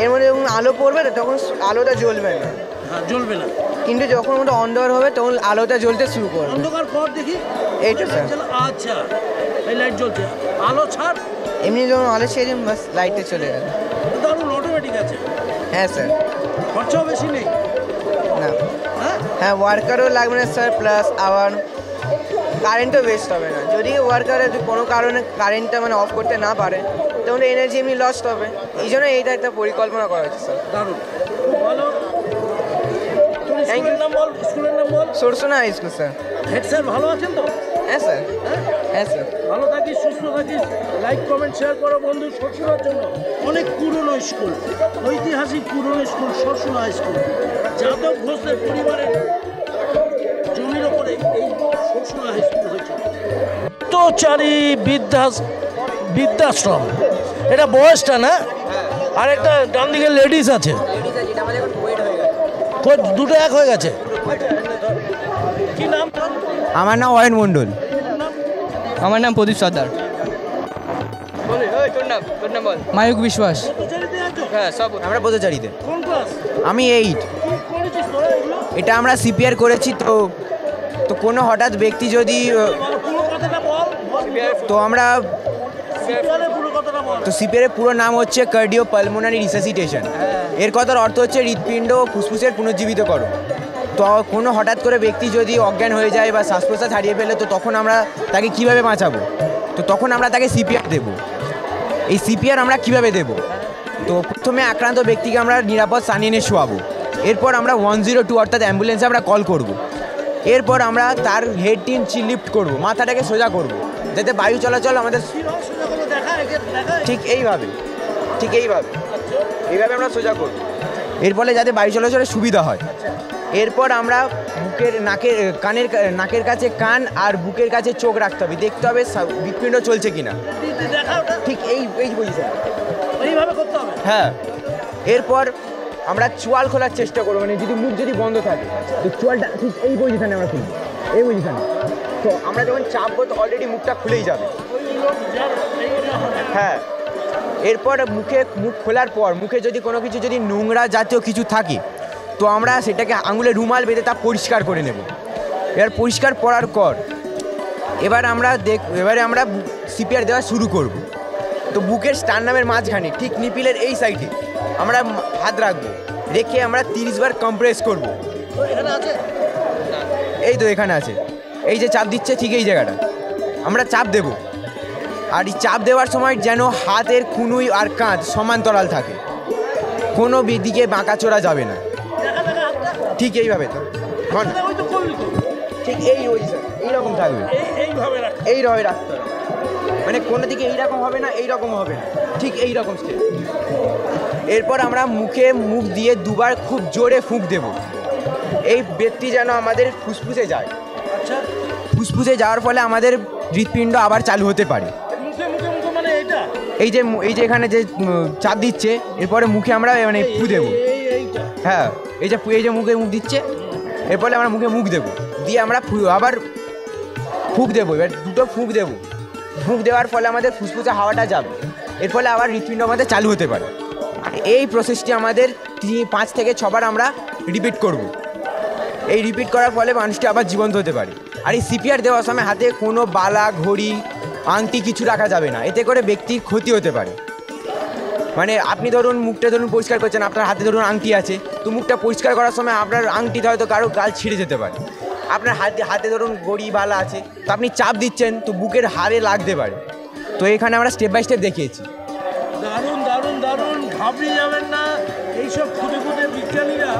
এর মধ্যে যখন আলো পড়বে তখন আলোটা জ্বলবে না। হ্যাঁ, জ্বলবে না, কিন্তু যখন ওটা অন্ধকার হবে তখন আলোটা জ্বলতে শুরু করবে। অন্ধকার পর দেখি এইটা স্যার। আচ্ছা, এই লাইট জ্বলছে। আলো ছাড়, এমনি যখন আলো ছেড়ে বাস লাইটটা চলে গেল। দারুণ অটোমেটিক আছে। হ্যাঁ স্যার। খরচাও বেশি নেই না? হ্যাঁ, ওয়ার্কারও লাগবে না স্যার, প্লাস আবার কারেন্টও ওয়েস্ট হবে না। যদি ওয়ার্কারে কোনো কারণে কারেন্টটা মানে অফ করতে না পারে তখন এনার্জি এমনি লস্ট হবে, এই জন্য এইটা একটা পরিকল্পনা করা হয়েছে স্যার। দারুণ, ভালো। স্কুলের নাম বল, স্কুলের নাম বল। Sarsuna high school sir. Head sir ভালো আছেন তো? হ্যাঁ স্যার। হ্যাঁ স্যার। ভালো থাকিস, সুস্থ থাকিস। লাইক কমেন্ট শেয়ার করো বন্ধু। সরসুনার জন্য অনেক পুরনো স্কুল, ঐতিহাসিক পুরনো স্কুল সরসুনা হাই স্কুল। যাদব ঘোষের পরিবারের জমির ওপরে এই ব্রতচারী বৃদ্ধাশ্রম, এটা বয়সটা না? আর একটা ডান দিকে লেডিস আছে, দুটো এক হয়ে গেছে। কি নাম? আমার নাম অয়ন মণ্ডল। আমার নাম প্রদীপ সর্দার। মায়ুক বিশ্বাস। হ্যাঁ সব আমরা ব্রতচারীতে। কোন ক্লাস? আমি 8। এটা আমরা সিপিআর করেছি। তো কোনো হঠাৎ ব্যক্তি যদি তো আমরা তো সিপিআরের পুরো নাম হচ্ছে কার্ডিও পালমোনারি রিসাসিটেশন। এর কথার অর্থ হচ্ছে হৃৎপিণ্ড ও ফুসফুসের পুনর্জীবিতকরণ। তো কোনো হঠাৎ করে ব্যক্তি যদি অজ্ঞান হয়ে যায় বা শ্বাস প্রশ্বাস হারিয়ে ফেলে, তো তখন আমরা তাকে কিভাবে বাঁচাবো? তো তখন আমরা তাকে সিপিআর দেব। এই সিপিআর আমরা কিভাবে দেব? তো প্রথমে আক্রান্ত ব্যক্তিকে আমরা নিরাপদ স্থানে এনে শোয়াবো। এরপর আমরা 102 অর্থাৎ অ্যাম্বুলেন্সে আমরা কল করব। এরপর আমরা তার হেড টিন লিফট করব, মাথাটাকে সোজা করব, যাতে বায়ু চলাচল আমাদের ঠিক এইভাবে এইভাবে আমরা সোজা করব। এর ফলে যাতে বায়ু চলাচলের সুবিধা হয়। এরপর আমরা নাকের কাছে কান আর বুকের কাছে চোখ রাখতে হবে, দেখতে হবে হৃৎপিণ্ড চলছে কিনা। ঠিক এই পজিশন এইভাবে করতে হবে। হ্যাঁ, এরপর আমরা চোয়াল খোলার চেষ্টা করবো, মানে যদি মুখ যদি বন্ধ থাকে তো চোয়ালটা ঠিক এই পজিশনে আমরা খুলবো, এই পজিশনে। তো আমরা যখন চাপবো তো অলরেডি মুখটা খুলেই যাবে। হ্যাঁ, এরপর মুখ খোলার পর মুখে যদি কোনো কিছু যদি নোংরা জাতীয় কিছু থাকে তো আমরা সেটাকে আঙুলে রুমাল বেঁধে তা পরিষ্কার করে নেব। এবার পরিষ্কার করার পর এবারে আমরা সিপিআর দেওয়া শুরু করব। তো বুকের স্টার্নামের মাঝখানে ঠিক নিপিলের এই সাইডে আমরা হাত রাখবো, রেখে আমরা 30 বার কম্প্রেস করব। এই তো এখানে আছে, এই যে চাপ দিচ্ছে ঠিক এই জায়গাটা আমরা চাপ দেব। আর এই চাপ দেওয়ার সময় যেন হাতের কুনুই আর কাঁধ সমান্তরাল থাকে, কোনো দিকে বাঁকাচোরা যাবে না। ঠিক এইভাবে তো ঠিক এইরকম থাকবে, এইভাবে রাখতে হবে, মানে কোনো দিকে এইরকম হবে না, এইরকম হবে না, ঠিক এইরকম স্টেপ। এরপর আমরা মুখ দিয়ে 2 বার খুব জোরে ফুঁক দেব। এই ব্যক্তি যেন আমাদের ফুসফুসে যায়। আচ্ছা, ফুসফুসে যাওয়ার ফলে আমাদের হৃৎপিণ্ড আবার চালু হতে পারে। এই যে এখানে যে চাপ দিচ্ছে, এরপরে মুখে আমরা মানে ফু দেবো। হ্যাঁ, এই যে মুখ দিচ্ছে, এরপরে আমরা মুখ দেবো, দিয়ে আমরা আবার ফুঁক দেবো। এবার 2টো ফুঁক দেবো। ফুঁক দেওয়ার ফলে আমাদের ফুসফুসে হাওয়াটা যাবে, এর ফলে আবার হৃৎপিণ্ড আমাদের চালু হতে পারে। এই প্রসেসটি আমাদের 5 থেকে 6 বার আমরা রিপিট করব। এই রিপিট করার ফলে মানুষটি আবার জীবন্ত হতে পারে। আর এই সিপিআর দেওয়ার সময় হাতে কোনো বালা, ঘড়ি, আংটি কিছু রাখা যাবে না, এতে করে ব্যক্তির ক্ষতি হতে পারে। মানে আপনি মুখটা পরিষ্কার করছেন, আপনার হাতে আংটি আছে, তো মুখটা পরিষ্কার করার সময় আপনার আংটিতে হয়তো কারো গাল ছিঁড়ে যেতে পারে। আপনার হাতে ঘড়ি, বালা আছে, তো আপনি চাপ দিচ্ছেন তো বুকের হাড়ে লাগতে পারে। তো এখানে আমরা স্টেপ বাই স্টেপ দেখিয়েছি। দারুণ দারুণ দারুণ, ঘাবড়ে যাবেন না। এইসব খুদে বিজ্ঞানীরা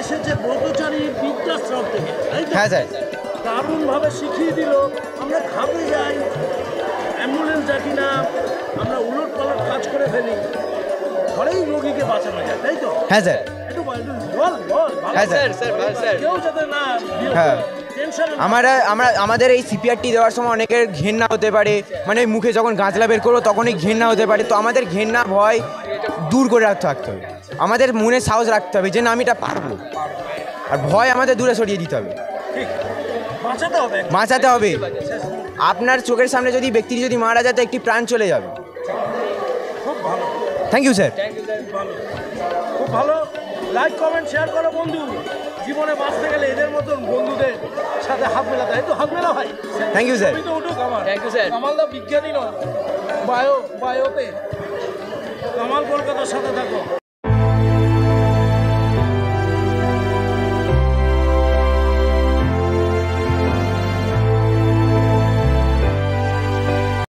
এসেছে ব্রতচারী বৃদ্ধাশ্রম থেকে। হ্যাঁ স্যার, দারুণভাবে শিখিয়ে দিল। আমরা ঘাবড়ে যাই, অ্যাম্বুলেন্স ডাকি না, আমরা উলট পালট কাজ করে ফেলি, ঘরেই রোগীকে বাঁচানো যায়, তাই তো? হ্যাঁ স্যার। হ্যাঁ স্যার। কেউ যাতে না হ্যাঁ, আমাদের এই সিপিআরটি দেওয়ার সময় অনেকের ঘেন্না হতে পারে, মানে মুখে যখন গাঁজলা বের করবো তখনই ঘেন্না হতে পারে। তো আমাদের ঘেন্না ভয় দূর করে থাকতে হবে, আমাদের মনে সাহস রাখতে হবে যে না আমি এটা পারবো, আর ভয় আমাদের দূরে সরিয়ে দিতে হবে, বাঁচাতে হবে। আপনার চোখের সামনে যদি ব্যক্তি যদি মারা যায় তো একটি প্রাণ চলে যাবে। Thank you sir. খুব ভালো। লাইক, কমেন্ট, শেয়ার করো বন্ধু। জীবনে বাঁচতে গেলে এদের মতন বন্ধুদের সাথে হাত মেলাতে হয়, তো হাত মেলা ভাই। Thank you sir. তুমি তো উঠুক আমার। Thank you sir. কামালদা বিজ্ঞানী নয়, বায়োতে। কামাল কলকাতার সাথে থাকো।